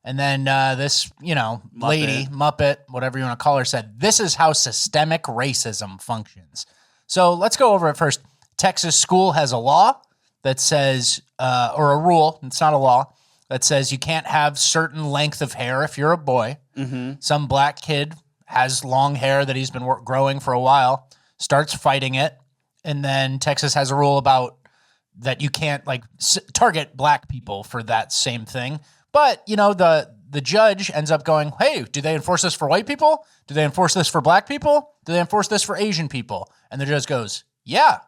And then this, lady, Muppet, whatever you want to call her, said, this is how systemic racism functions. So let's go over it first. Texas school has a law that says, or a rule, it's not a law, that says you can't have certain length of hair if you're a boy. Mm-hmm. Some black kid has long hair that he's been growing for a while, starts fighting it, and then Texas has a rule about that you can't target black people for that same thing. But, the judge ends up going, hey, do they enforce this for white people? Do they enforce this for black people? Do they enforce this for Asian people? And the judge goes, yeah.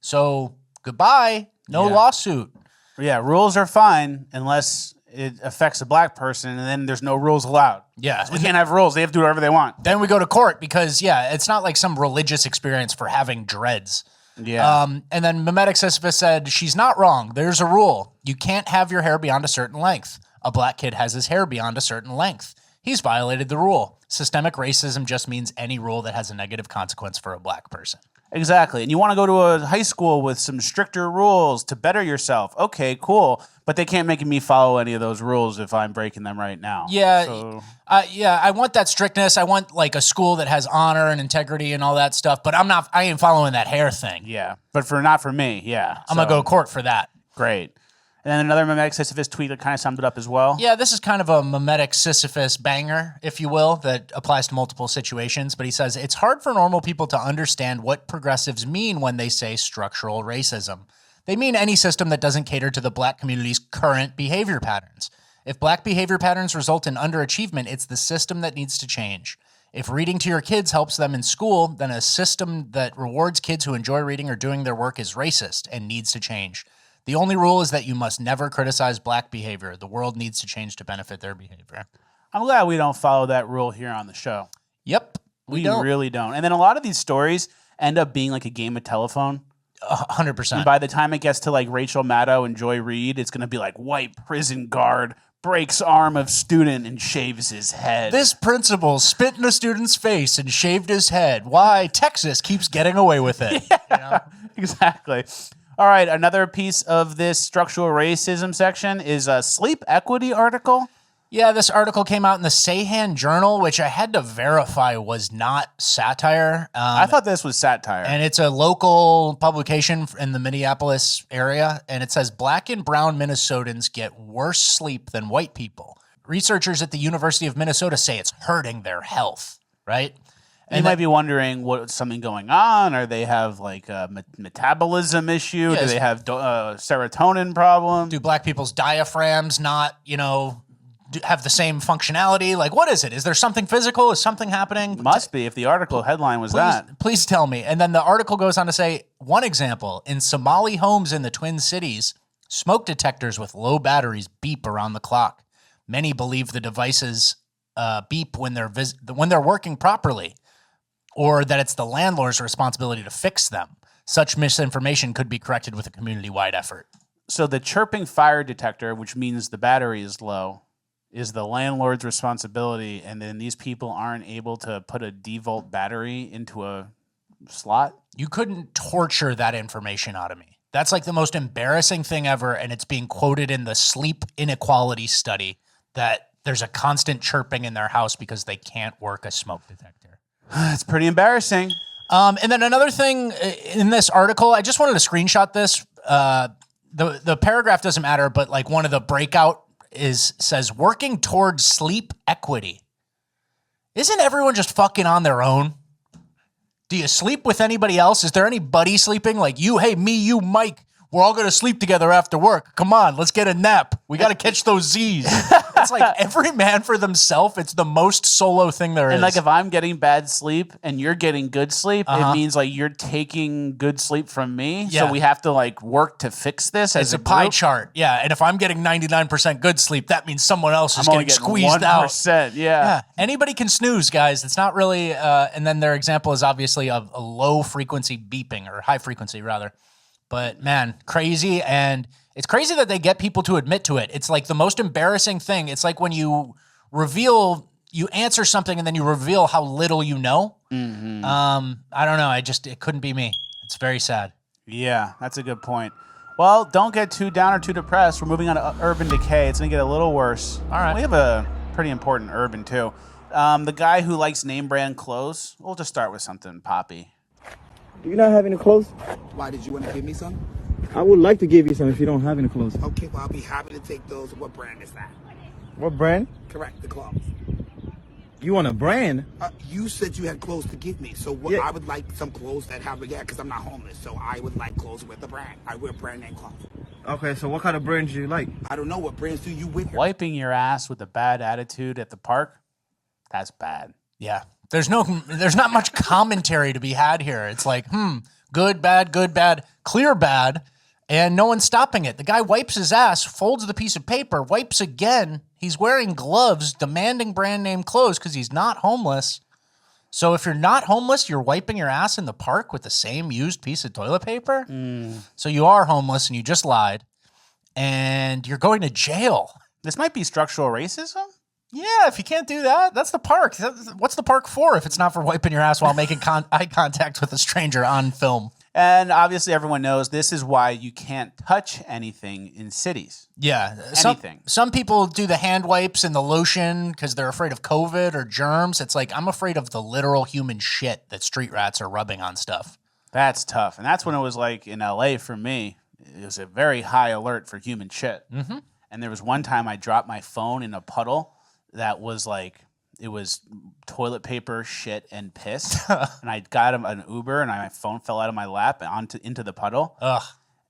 So goodbye. No lawsuit. Yeah, rules are fine unless it affects a black person, and then there's no rules allowed. Yeah. We can't have rules. They have to do whatever they want. Then we go to court because, it's not like some religious experience for having dreads. Yeah. And then Memetic Sisyphus said, she's not wrong. There's a rule. You can't have your hair beyond a certain length. A black kid has his hair beyond a certain length. He's violated the rule. Systemic racism just means any rule that has a negative consequence for a black person. Exactly. And you want to go to a high school with some stricter rules to better yourself. Okay, cool. But they can't make me follow any of those rules if I'm breaking them right now. Yeah. So. I want that strictness. I want like a school that has honor and integrity and all that stuff. But I ain't following that hair thing. Yeah. But not for me. Yeah. I'm going to go to court for that. Great. And then another mimetic Sisyphus tweet that kind of summed it up as well. Yeah, this is kind of a mimetic Sisyphus banger, if you will, that applies to multiple situations. But he says, it's hard for normal people to understand what progressives mean when they say structural racism. They mean any system that doesn't cater to the black community's current behavior patterns. If black behavior patterns result in underachievement, it's the system that needs to change. If reading to your kids helps them in school, then a system that rewards kids who enjoy reading or doing their work is racist and needs to change. The only rule is that you must never criticize black behavior. The world needs to change to benefit their behavior. I'm glad we don't follow that rule here on the show. Yep. We really don't. And then a lot of these stories end up being like a game of telephone. 100%. And by the time it gets to like Rachel Maddow and Joy Reid, it's going to be like white prison guard breaks arm of student and shaves his head. This principal spit in a student's face and shaved his head. Why? Texas keeps getting away with it. Yeah, you know? Exactly. All right, another piece of this structural racism section is a sleep equity article. Yeah, this article came out in the Sayhan Journal, which I had to verify was not satire. I thought this was satire. And it's a local publication in the Minneapolis area, and it says black and brown Minnesotans get worse sleep than white people. Researchers at the University of Minnesota say it's hurting their health, right? And you might be wondering what's something going on, or they have like a metabolism issue. Yes. Do they have serotonin problem? Do black people's diaphragms not, have the same functionality? Like, what is it? Is there something physical? Is something happening? Must be if the article headline was that. Please tell me. And then the article goes on to say, one example, in Somali homes in the Twin Cities, smoke detectors with low batteries beep around the clock. Many believe the devices beep when they're working properly, or that it's the landlord's responsibility to fix them. Such misinformation could be corrected with a community-wide effort. So the chirping fire detector, which means the battery is low, is the landlord's responsibility, and then these people aren't able to put a D-volt battery into a slot? You couldn't torture that information out of me. That's like the most embarrassing thing ever, and it's being quoted in the sleep inequality study that there's a constant chirping in their house because they can't work a smoke detector. It's pretty embarrassing. And then another thing in this article, I just wanted to screenshot this. The paragraph doesn't matter, but like one of the breakout says working towards sleep equity. Isn't everyone just fucking on their own? Do you sleep with anybody else? Is there any buddy sleeping? Like you, hey, me, you, Mike. We're all going to sleep together after work. Come on, let's get a nap. We got to catch those Z's. It's like every man for themselves. It's the most solo thing there is. And like if I'm getting bad sleep and you're getting good sleep, it means like you're taking good sleep from me. Yeah. So we have to like work to fix this as It's a pie group. chart. Yeah. And if I'm getting 99% good sleep, that means someone else is getting squeezed 1%, out. Yeah. Anybody can snooze, guys. It's not really, and then their example is obviously a low frequency beeping, or high frequency rather. But man, crazy. And it's crazy that they get people to admit to it. It's like the most embarrassing thing. It's like when you answer something and then you reveal how little you know. Mm-hmm. I don't know. It couldn't be me. It's very sad. Yeah, that's a good point. Well, don't get too down or too depressed. We're moving on to urban decay. It's going to get a little worse. All right. We have a pretty important urban too. The guy who likes name brand clothes. We'll just start with something poppy. Do you not have any clothes? Why did you want to give me some? I would like to give you some if you don't have any clothes. Okay, well, I'll be happy to take those. What brand is that? What brand? Correct, the clothes. You want a brand? You said you had clothes to give me, so Yeah. I would like some clothes that have a because I'm not homeless, so I would like clothes with a brand. I wear brand name clothes. Okay, so what kind of brands do you like? I don't know, what brands do you wear? Wiping your ass with a bad attitude at the park. That's bad. Yeah. There's not much commentary to be had here. It's like, good, bad, clear bad, and no one's stopping it. The guy wipes his ass, folds the piece of paper, wipes again. He's wearing gloves, demanding brand name clothes because he's not homeless. So if you're not homeless, you're wiping your ass in the park with the same used piece of toilet paper? So you are homeless and you just lied, and you're going to jail. This might be structural racism. Yeah, if you can't do that, that's the park. What's the park for if it's not for wiping your ass while making eye contact with a stranger on film? And obviously everyone knows this is why you can't touch anything in cities. Yeah. Anything. Some people do the hand wipes and the lotion because they're afraid of COVID or germs. It's like, I'm afraid of the literal human shit that street rats are rubbing on stuff. That's tough. And that's when it was like in LA for me. it was a very high alert for human shit. Mm-hmm. And there was one time I dropped my phone in a puddle that was like, it was toilet paper, shit, and piss. And I got an Uber, and my phone fell out of my lap and into the puddle. Ugh.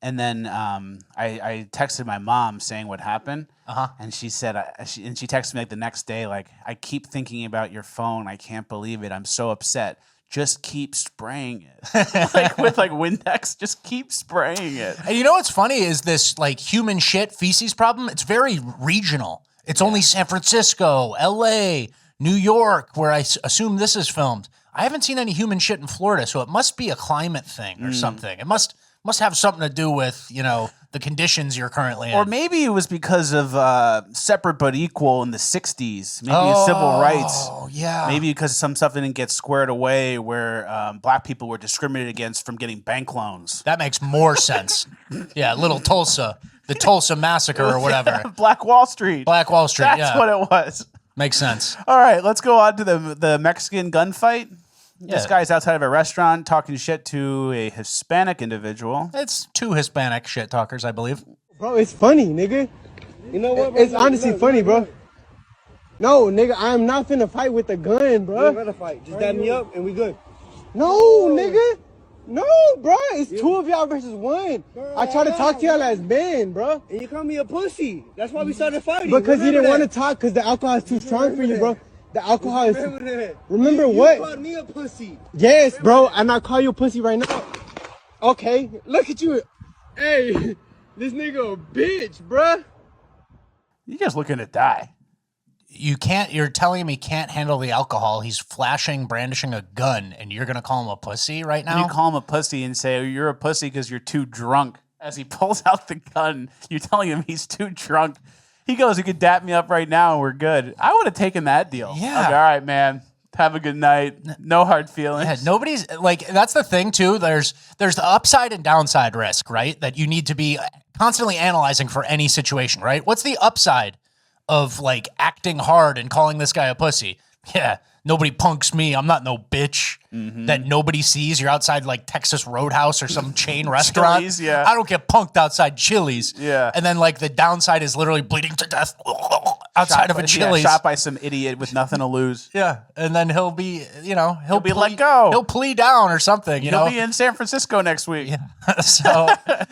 And then I texted my mom saying what happened. Uh-huh. And she said, she texted me like the next day, like, I keep thinking about your phone. I can't believe it. I'm so upset. Just keep spraying it. Like with like Windex, just keep spraying it. And you know what's funny is this like human shit feces problem. It's very regional. It's only San Francisco, LA, New York, where I assume this is filmed. I haven't seen any human shit in Florida, so it must be a climate thing or something. It must have something to do with, you know, the conditions you're currently in. Or maybe it was because of separate but equal in the 60s. Maybe civil rights. Oh, yeah. Maybe because some stuff didn't get squared away where black people were discriminated against from getting bank loans. That makes more sense. Yeah, Little Tulsa. The Tulsa Massacre or whatever. Black Wall Street. Black Wall Street, That's what it was. Makes sense. All right, let's go on to the Mexican gunfight. Yeah. This guy's outside of a restaurant talking shit to a Hispanic individual. It's two Hispanic shit talkers, I believe. Bro, it's funny, nigga. You know what, bro? It's honestly funny, bro. No, nigga, I am not finna fight with a gun, bro. We're gonna fight. Just dab me up and we good. No, nigga. No, bro. It's two of y'all versus one. Bro, I tried to talk to y'all as men, bro. And you call me a pussy. That's why we started fighting. Because you didn't want to talk because the alcohol is too strong for you, bro. The alcohol is... Remember what? You called me a pussy. Yes, bro. And I call you a pussy right now. Okay. Look at you. Hey, this nigga a bitch, bro. You just looking to die. You're telling him he can't handle the alcohol. He's brandishing a gun, and you're going to call him a pussy right now? You call him a pussy and say, you're a pussy because you're too drunk. As he pulls out the gun, you're telling him he's too drunk. He goes, you could dap me up right now and we're good. I would have taken that deal. Yeah. Like, all right, man. Have a good night. No hard feelings. Yeah, nobody's like, that's the thing too. There's the upside and downside risk, right? That you need to be constantly analyzing for any situation, right? What's the upside of like acting hard and calling this guy a pussy? Yeah, nobody punks me. I'm not no bitch that nobody sees. You're outside like Texas Roadhouse or some chain restaurant. Chili's, yeah. I don't get punked outside Chili's. Yeah. And then like the downside is literally bleeding to death outside of a Chili's. Shot by some idiot with nothing to lose. Yeah. And then he'll be, he'll be let go. He'll plea down or something, He'll be in San Francisco next week. Yeah. So,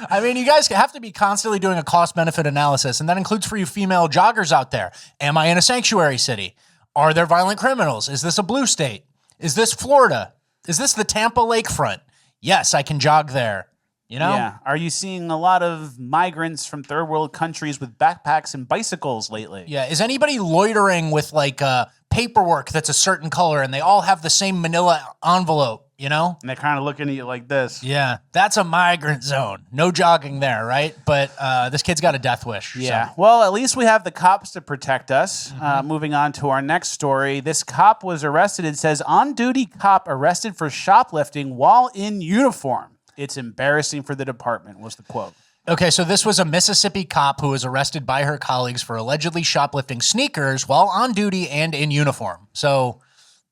I mean, you guys have to be constantly doing a cost-benefit analysis, and that includes for you female joggers out there. Am I in a sanctuary city? Are there violent criminals? Is this a blue state? Is this Florida? Is this the Tampa lakefront? Yes, I can jog there. You know? Yeah. Are you seeing a lot of migrants from third world countries with backpacks and bicycles lately? Yeah. Is anybody loitering with like paperwork that's a certain color and they all have the same manila envelope, you know? And they're kind of looking at you like this. Yeah. That's a migrant zone. No jogging there, right? But this kid's got a death wish. Yeah. So. Well, at least we have the cops to protect us. Moving on to our next story. This cop was arrested. It says, on-duty cop arrested for shoplifting while in uniform. It's embarrassing for the department, was the quote. Okay, so this was a Mississippi cop who was arrested by her colleagues for allegedly shoplifting sneakers while on duty and in uniform. So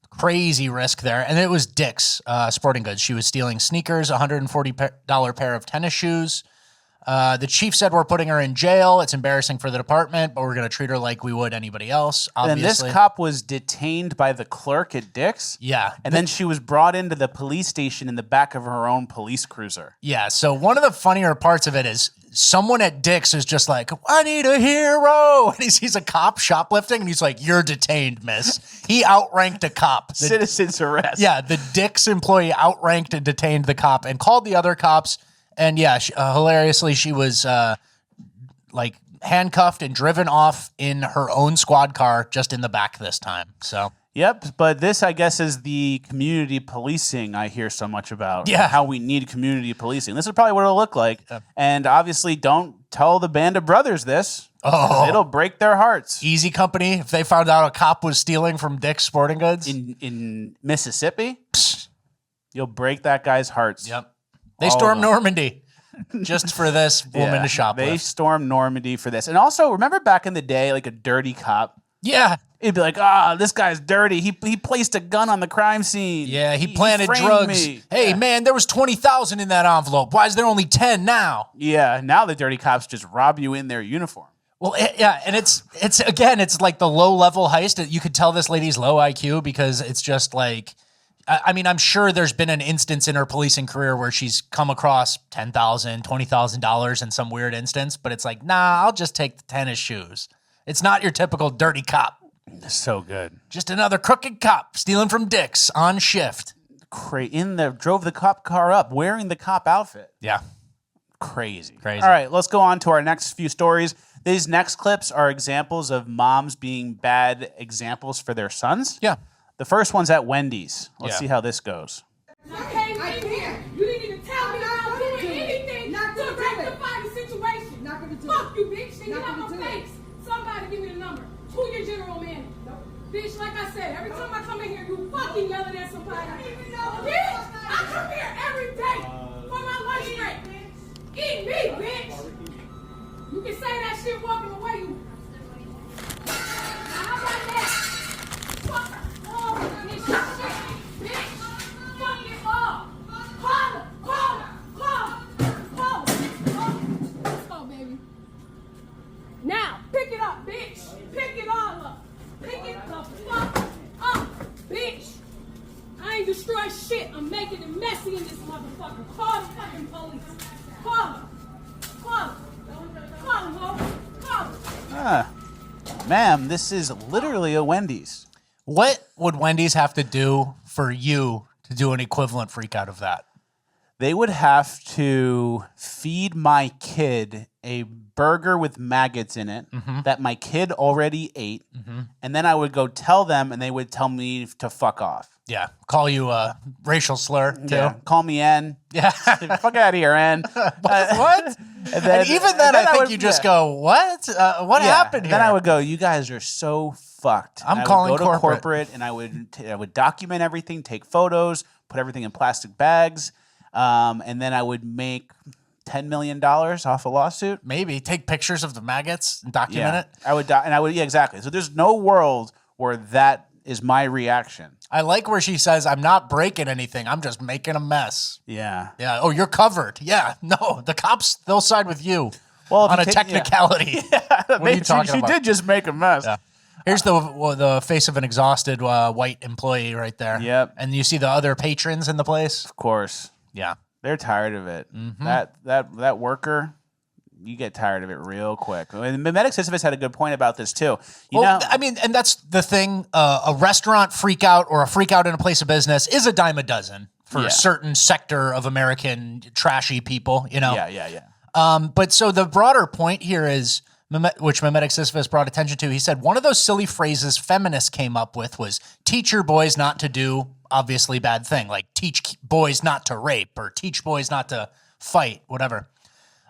crazy risk there. And it was Dick's Sporting Goods. She was stealing sneakers, $140 pair of tennis shoes. The chief said we're putting her in jail. It's embarrassing for the department, but we're going to treat her like we would anybody else, obviously. And this cop was detained by the clerk at Dick's? Yeah. And then she was brought into the police station in the back of her own police cruiser. Yeah, so one of the funnier parts of it is someone at Dick's is just like, I need a hero. And he sees a cop shoplifting, and he's like, you're detained, miss. He outranked a cop. Citizen's arrest. Yeah, the Dick's employee outranked and detained the cop and called the other cops. And yeah, hilariously, she was like handcuffed and driven off in her own squad car, just in the back this time. So, yep. But this, I guess, is the community policing I hear so much about. Yeah. How we need community policing. This is probably what it'll look like. And obviously, don't tell the band of brothers this. Oh, it'll break their hearts. Easy Company, if they found out a cop was stealing from Dick's Sporting Goods in Mississippi, you'll break that guy's hearts. Yep. They stormed Normandy just for this woman to shoplift. They stormed Normandy for this. And also, remember back in the day, like a dirty cop? Yeah. He'd be like, this guy's dirty. He placed a gun on the crime scene. Yeah, he planted framed drugs. me. Hey, man, there was 20,000 in that envelope. Why is there only 10 now? Yeah, now the dirty cops just rob you in their uniform. Well, yeah, and it's again, it's like the low-level heist. You could tell this lady's low IQ because it's just like, I mean, I'm sure there's been an instance in her policing career where she's come across $10,000, $20,000 in some weird instance, but it's like, nah, I'll just take the tennis shoes. It's not your typical dirty cop. So good. Just another crooked cop stealing from Dick's on shift. Drove the cop car up wearing the cop outfit. Yeah. Crazy. Crazy. All right, let's go on to our next few stories. These next clips are examples of moms being bad examples for their sons. Yeah. The first one's at Wendy's. Let's see how this goes. I came in here. You didn't even tell me I was doing anything to rectify the situation. Not gonna do it. Fuck you, bitch. And get out my face. Somebody give me the number. Who your general manager? Bitch, like I said, every time I come in here, you fucking yelling at somebody. Bitch, I come here every day for my lunch break. Eat me, bitch. You can say that shit walking away. You. Now, how about that? Fuck all this shit, bitch. Fuck it all. Call her. Let's go, baby. Now, pick it up, bitch. Pick it all up. Pick it the fuck up, bitch. I ain't destroy shit. I'm making it messy in this motherfucker. Call the fucking police. Call her. Call her. Call her, Call her. Ma'am, this is literally a Wendy's. What would Wendy's have to do for you to do an equivalent freak out of that? They would have to feed my kid a burger with maggots in it that my kid already ate, and then I would go tell them, and they would tell me to fuck off. Yeah, call you a racial slur, too. Yeah. Call me N. Yeah. Fuck out of here, N. What? And even then, I think you just go, what? What happened here? Then I would go, you guys are so fucked. I'm and I calling would go to corporate. And I would document everything, take photos, put everything in plastic bags, and then I would make $10 million off a lawsuit. Maybe. Take pictures of the maggots and document it. I would, yeah, exactly. So there's no world where that is my reaction. I like where she says, I'm not breaking anything. I'm just making a mess. Yeah. Yeah. Oh, you're covered. Yeah. No, the cops, they'll side with you on a technicality. Yeah. What are you talking she about? did just make a mess. Yeah. Here's the face of an exhausted white employee right there. Yep. And you see the other patrons in the place? Of course. Yeah. They're tired of it. That worker, you get tired of it real quick. And Mimetic Sisyphus had a good point about this too. You know, I mean, and that's the thing. A restaurant freak out or a freak out in a place of business is a dime a dozen for a certain sector of American trashy people, you know? Yeah. But so the broader point here is, which Mimetic Sisyphus brought attention to, he said one of those silly phrases feminists came up with was teach your boys not to do obviously bad thing, like teach boys not to rape or teach boys not to fight, whatever.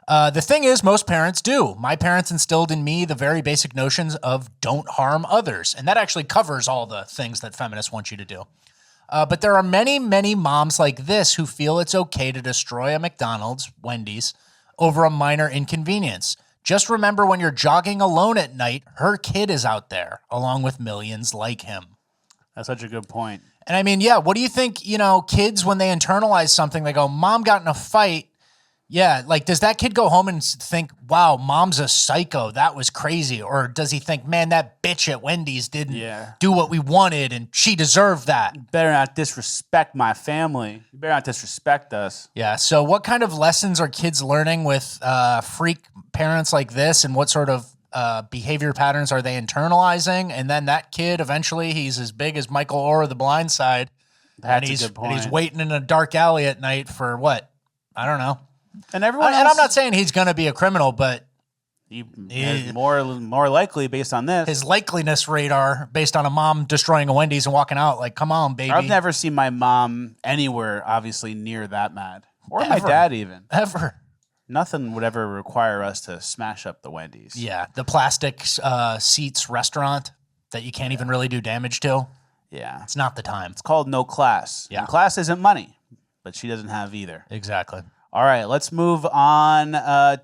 The thing is, most parents do. My parents instilled in me the very basic notions of don't harm others. And that actually covers all the things that feminists want you to do. But there are many, many moms like this who feel it's okay to destroy a McDonald's, Wendy's, over a minor inconvenience. Just remember when you're jogging alone at night, her kid is out there, along with millions like him. That's such a good point. And I mean, yeah, what do you think, kids, when they internalize something, they go, Mom got in a fight. Yeah, like, does that kid go home and think, wow, Mom's a psycho, that was crazy? Or does he think, man, that bitch at Wendy's didn't do what we wanted and she deserved that? You better not disrespect my family. You better not disrespect us. Yeah, so what kind of lessons are kids learning with freak parents like this, and what sort of behavior patterns are they internalizing? And then that kid, eventually, he's as big as Michael Orr of The Blind Side. That's a good point. And he's waiting in a dark alley at night for what? I don't know. And everyone else, and I'm not saying he's going to be a criminal, but more likely based on this. His likeliness radar based on a mom destroying a Wendy's and walking out like, come on, baby. I've never seen my mom anywhere, obviously, near that mad. Or my dad even. Ever. Nothing would ever require us to smash up the Wendy's. Yeah, the plastic seats restaurant that you can't even really do damage to. Yeah. It's not the time. It's called no class. Yeah. And class isn't money, but she doesn't have either. Exactly. All right, let's move on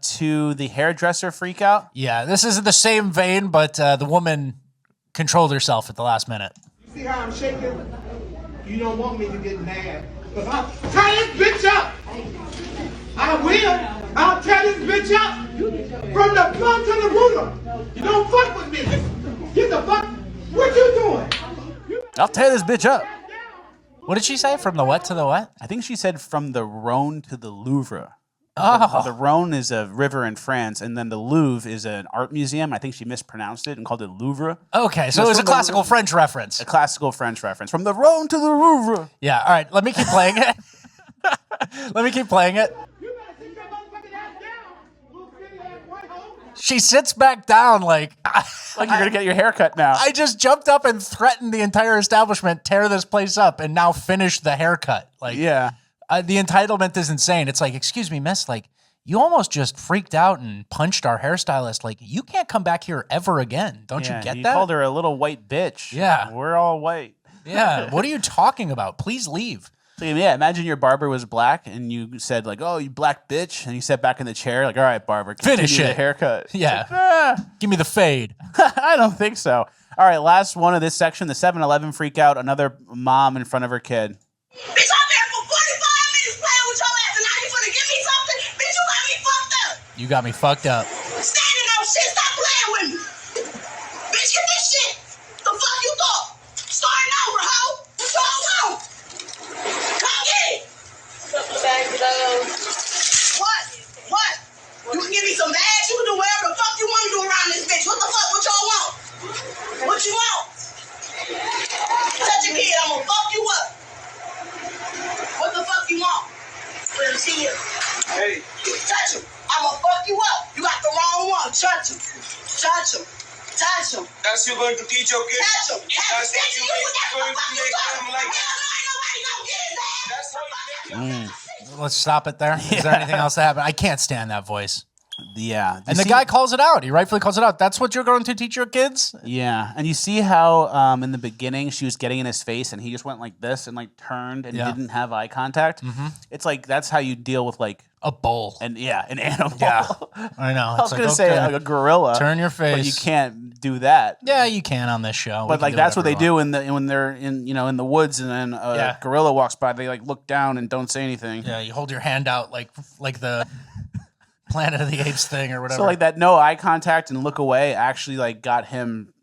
to the hairdresser freakout. Yeah, this is in the same vein, but the woman controlled herself at the last minute. You see how I'm shaking? You don't want me to get mad. But I'll tie this bitch up. I will. I'll tear this bitch up. From the plum to the rooter. You don't fuck with me. Get the fuck. What you doing? I'll tear this bitch up. What did she say? From the what to the what? I think she said from the Rhone to the Louvre. Oh. The Rhone is a river in France, and then the Louvre is an art museum. I think she mispronounced it and called it Louvre. Okay, so it was a classical French reference. A classical French reference. From the Rhone to the Louvre. Yeah, all right, let me keep playing it. Let me keep playing it. She sits back down like you're going to get your hair cut now. I just jumped up and threatened the entire establishment, tear this place up, and now finish the haircut. Like, yeah. The entitlement is insane. It's like, excuse me, miss, like, you almost just freaked out and punched our hairstylist. Like, you can't come back here ever again. Don't you get you that? You called her a little white bitch. Yeah. We're all white. Yeah. What are you talking about? Please leave. So, yeah, imagine your barber was black and you said, like, oh, you black bitch. And you sat back in the chair, like, all right, barber, finish the it. haircut. Yeah. Like, give me the fade. I don't think so. All right, last one of this section, the 7-Eleven freak out, another mom in front of her kid. Bitch, I'm there for 45 minutes playing with your ass, and now you finna give me something? Bitch, you got me fucked up. You got me fucked up. Standing on shit, stop playing with me. Bitch, get this shit. The fuck you thought? Starting over, hoe. What y'all want? Come get it. Couple bags of those. What? You can give me some bags, you can do whatever the fuck you want to do around this bitch. What the fuck? What y'all want? What you want? Touch a kid, I'm gonna fuck you up. What the fuck you want? Let him see you. Hey. Touch him. I'm gonna fuck you up. You got the wrong one. Touch him. Touch him. Touch him. That's you going to teach your kids? Touch him. That's what you going to make them like. Let's stop it there. Is there anything else that happened? I can't stand that voice. Yeah. And the guy calls it out. He rightfully calls it out. That's what you're going to teach your kids? Yeah. And you see how in the beginning she was getting in his face and he just went like this and like turned and didn't have eye contact. Mm-hmm. It's like that's how you deal with like a bull. And an animal. Yeah. I know. I was going to say like a gorilla. Turn your face. But you can't do that. Yeah, you can on this show. But like that's what they do when they're in the woods and then a gorilla walks by, they like look down and don't say anything. Yeah, you hold your hand out like the Planet of the Apes thing or whatever. So like that no eye contact and look away actually like got him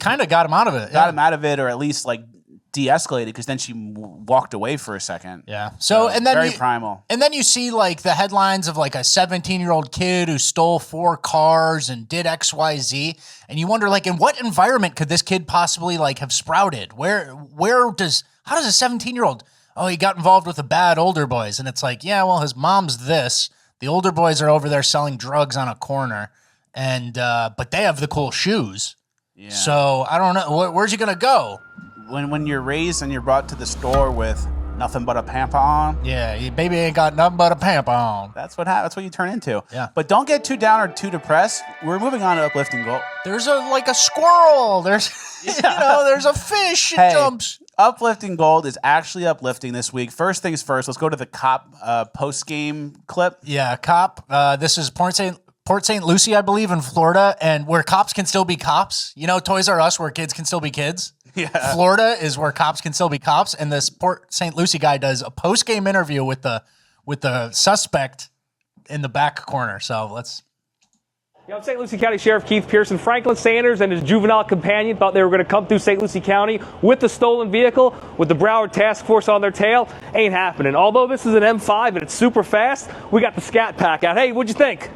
out of it. Got him out of it, or at least like de-escalated, because then she walked away for a second. Yeah. So and then very primal. And then you see like the headlines of like a 17-year-old kid who stole 4 cars and did XYZ, and you wonder like in what environment could this kid possibly like have sprouted? How does a 17-year-old? Oh, he got involved with the bad older boys, and it's like, yeah, well, his mom's this. The older boys are over there selling drugs on a corner, and but they have the cool shoes. Yeah. So I don't know. Where's he gonna go? When you're raised and you're brought to the store with nothing but a pamper on. Yeah, your baby ain't got nothing but a pamper on. That's what you turn into. Yeah. But don't get too down or too depressed. We're moving on to Uplifting Gold. There's a squirrel. There's there's a fish. It jumps. Uplifting Gold is actually uplifting this week. First things first, let's go to the Cop post-game clip. Yeah, Cop. This is Port St. Lucie, I believe, in Florida, and where cops can still be cops. You know, Toys R Us, where kids can still be kids. Yeah. Florida is where cops can still be cops, and this Port St. Lucie guy does a post-game interview with the suspect in the back corner. So let's... I'm St. Lucie County Sheriff Keith Pearson. Franklin Sanders and his juvenile companion thought they were going to come through St. Lucie County with the stolen vehicle with the Broward Task Force on their tail. Ain't happening. Although this is an M5 and it's super fast, we got the Scat Pack out. Hey, what'd you think?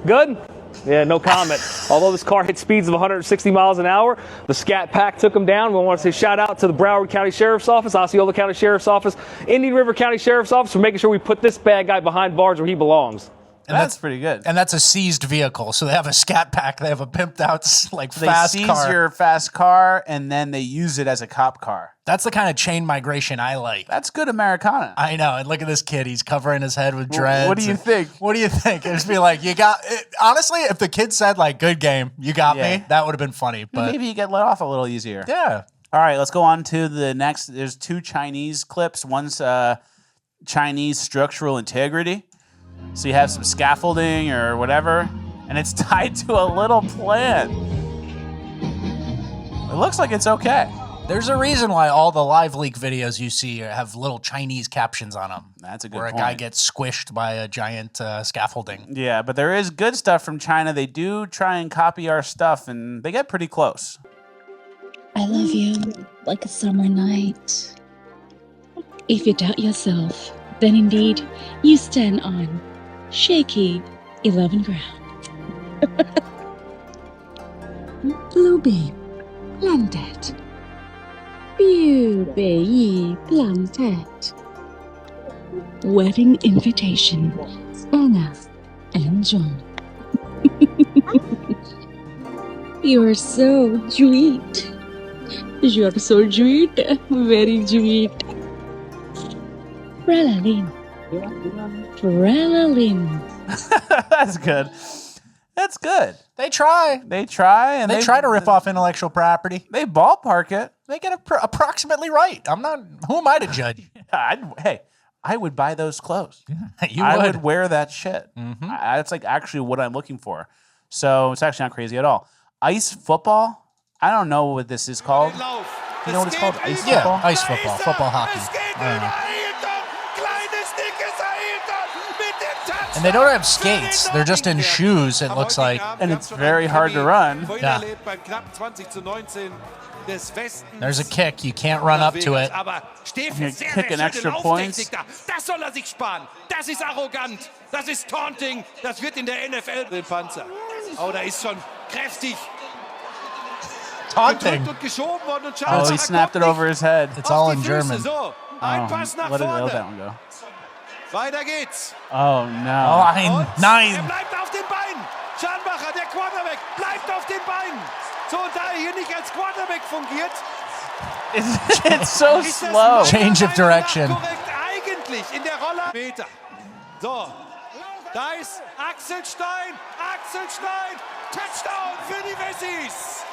Good? Yeah, no comment. Although this car hit speeds of 160 miles an hour, the Scat Pack took them down. We want to say shout out to the Broward County Sheriff's Office, Osceola County Sheriff's Office, Indian River County Sheriff's Office for making sure we put this bad guy behind bars where he belongs. And that's pretty good. And that's a seized vehicle. So they have a Scat Pack. They have a pimped out fast car. They seize your fast car and then they use it as a cop car. That's the kind of chain migration I like. That's good Americana. I know. And look at this kid. He's covering his head with dreads. What do you think? What do you think? It'd just be like, you got it. Honestly, if the kid said like, good game, you got me, that would have been funny. But maybe you get let off a little easier. Yeah. All right, let's go on to the next. There's 2 Chinese clips. One's Chinese structural integrity. So you have some scaffolding or whatever, and it's tied to a little plant. It looks like it's okay. There's a reason why all the live leak videos you see have little Chinese captions on them. That's a good where point. a guy gets squished by a giant scaffolding. Yeah, but there is good stuff from China. They do try and copy our stuff, and they get pretty close. I love you like a summer night. If you doubt yourself, then indeed you stand on shaky 11 ground. Blue Bay Planted. Blue Bay Planted. Wedding invitation, Anna and John. You're so sweet. You're so sweet, very sweet. Praline. That's good. That's good. They try. They try, and they try to rip off intellectual property. They ballpark it. They get approximately right. I'm not. Who am I to judge? Hey, I would buy those clothes. You I would. would wear that shit. That's like actually what I'm looking for. So it's actually not crazy at all. Ice football. I don't know what this is called. You know what it's called? Ice football? Yeah, ice football. Football hockey. I don't know. And they don't have skates. They're just in shoes, it looks like. And it's very hard to run. Yeah. There's a kick. You can't run up to it. You're kicking extra points. Das soll sich sparen. Das ist arrogant. Das ist taunting. Das wird in der NFL den Panzer. Oh, da ist schon kräftig. Taunting. Oh, he snapped it over his head. It's all in German. So, ein Pass nach Let vorne. that one go. Weiter geht's. Oh, no. Oh, nein. Er bleibt auf den Beinen. Scharnbacher, der Quarterback, bleibt auf den Beinen. So, und da er hier nicht als Quarterback fungiert. It's so slow. Change of direction. Korrekt eigentlich in der Rolle. Meter. So, da ist Axel Stein. Touchdown für die Wessis.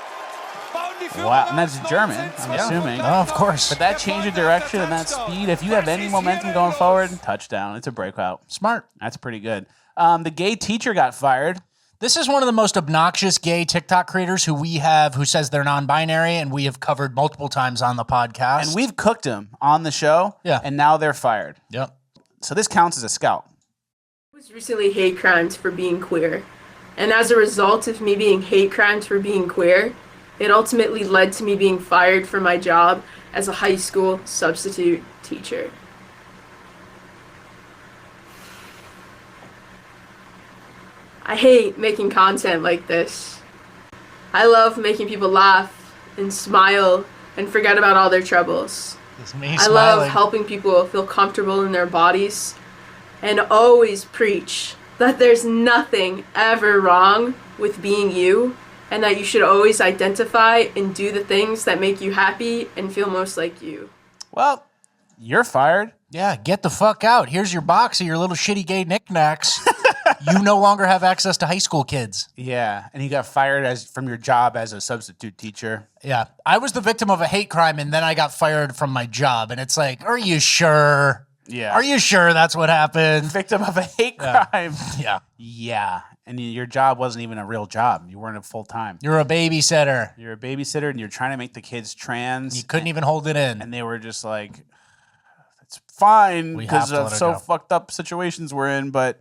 Wow, and that's German, I'm assuming. Oh, of course. But that change of direction and that speed, if you have any momentum going forward, touchdown. It's a breakout. Smart. That's pretty good. The gay teacher got fired. This is one of the most obnoxious gay TikTok creators who says they're non-binary, and we have covered multiple times on the podcast. And we've cooked them on the show, Yeah. and now they're fired. Yep. So this counts as a scalp. I was recently hate crimes for being queer. And as a result of me being hate crimes for being queer, it ultimately led to me being fired from my job as a high school substitute teacher. I hate making content like this. I love making people laugh and smile and forget about all their troubles. I love helping people feel comfortable in their bodies and always preach that there's nothing ever wrong with being you, and that you should always identify and do the things that make you happy and feel most like you. Well, you're fired. Yeah, get the fuck out. Here's your box of your little shitty gay knickknacks. You no longer have access to high school kids. Yeah, and you got fired from your job as a substitute teacher. Yeah, I was the victim of a hate crime, and then I got fired from my job. And it's like, are you sure? Yeah. Are you sure that's what happened? Victim of a hate crime. Yeah. Yeah. And your job wasn't even a real job. You weren't a full-time. You're a babysitter. You're a babysitter, and you're trying to make the kids trans. You couldn't even hold it in. And they were just like, it's fine We because have to of let it so go. fucked up situations we're in, but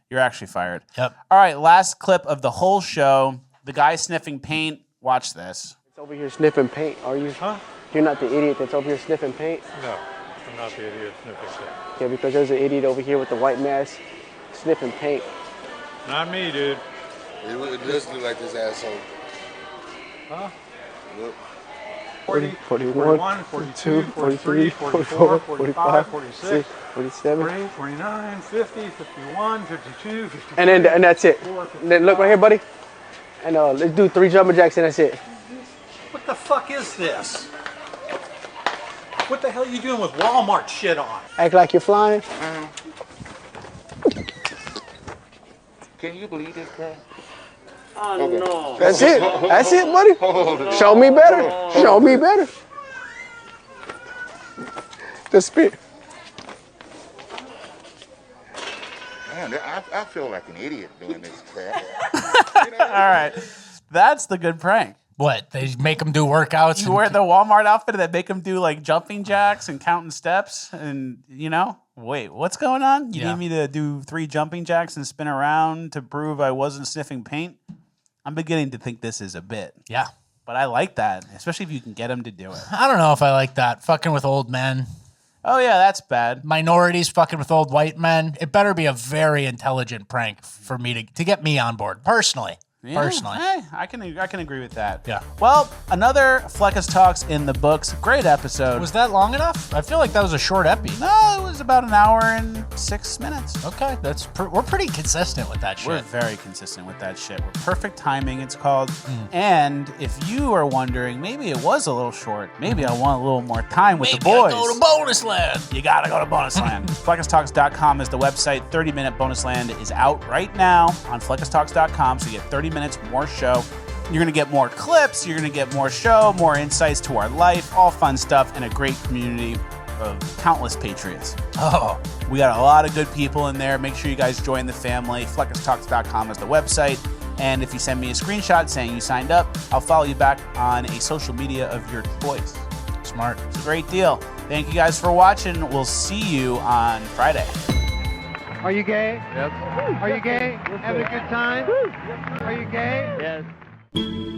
you're actually fired. Yep. All right, last clip of the whole show. The guy sniffing paint. Watch this. It's over here sniffing paint, are you? Huh? You're not the idiot that's over here sniffing paint? No, I'm not the idiot sniffing paint. Yeah, because there's an idiot over here with the white mask sniffing paint. Not me, dude. It does look like this asshole. Huh? Look. 40, 41, 42, 43, 44, 45, 46, 47. 48, 49, 50, 51, 52, 53. And that's it. And then look right here, buddy. And let's do 3 jumping jacks and that's it. What the fuck is this? What the hell are you doing with Walmart shit on? Act like you're flying. Can you believe this crap? Oh, no. That's it. That's it, buddy. Show me better. Show me better. The spit. Man, I feel like an idiot doing this crap. All right. That's the good prank. What? They make them do workouts? You wear the Walmart outfit that make them do like jumping jacks and counting steps and, wait, what's going on? You need me to do 3 jumping jacks and spin around to prove I wasn't sniffing paint? I'm beginning to think this is a bit. Yeah. But I like that, especially if you can get them to do it. I don't know if I like that. Fucking with old men. Oh, yeah, that's bad. Minorities fucking with old white men. It better be a very intelligent prank for me to get me on board, personally. Yeah, Personally. Hey, I can agree with that. Yeah. Well, another Fleccas Talks in the books. Great episode. Was that long enough? I feel like that was a short epi. No, it was about an hour and 6 minutes. Okay, we're pretty consistent with that shit. We're very consistent with that shit. We're perfect timing, it's called. And if you are wondering, maybe it was a little short. Maybe I want a little more time with the boys. Go to bonus land. You gotta go to bonus land. FleccasTalks.com is the website. 30-minute bonus land is out right now on FleccasTalks.com, so you get 30 minutes more show. You're gonna get more clips, you're gonna get more show, more insights to our life, all fun stuff, and a great community of countless patriots. Oh, we got a lot of good people in there. Make sure you guys join the family. FleccasTalks.com is the website. And if you send me a screenshot saying you signed up, I'll follow you back on a social media of your choice. Smart. It's a great deal. Thank you guys for watching. We'll see you on Friday. Are you gay? Yep. Are you gay? Having a good time? Are you gay? Yes.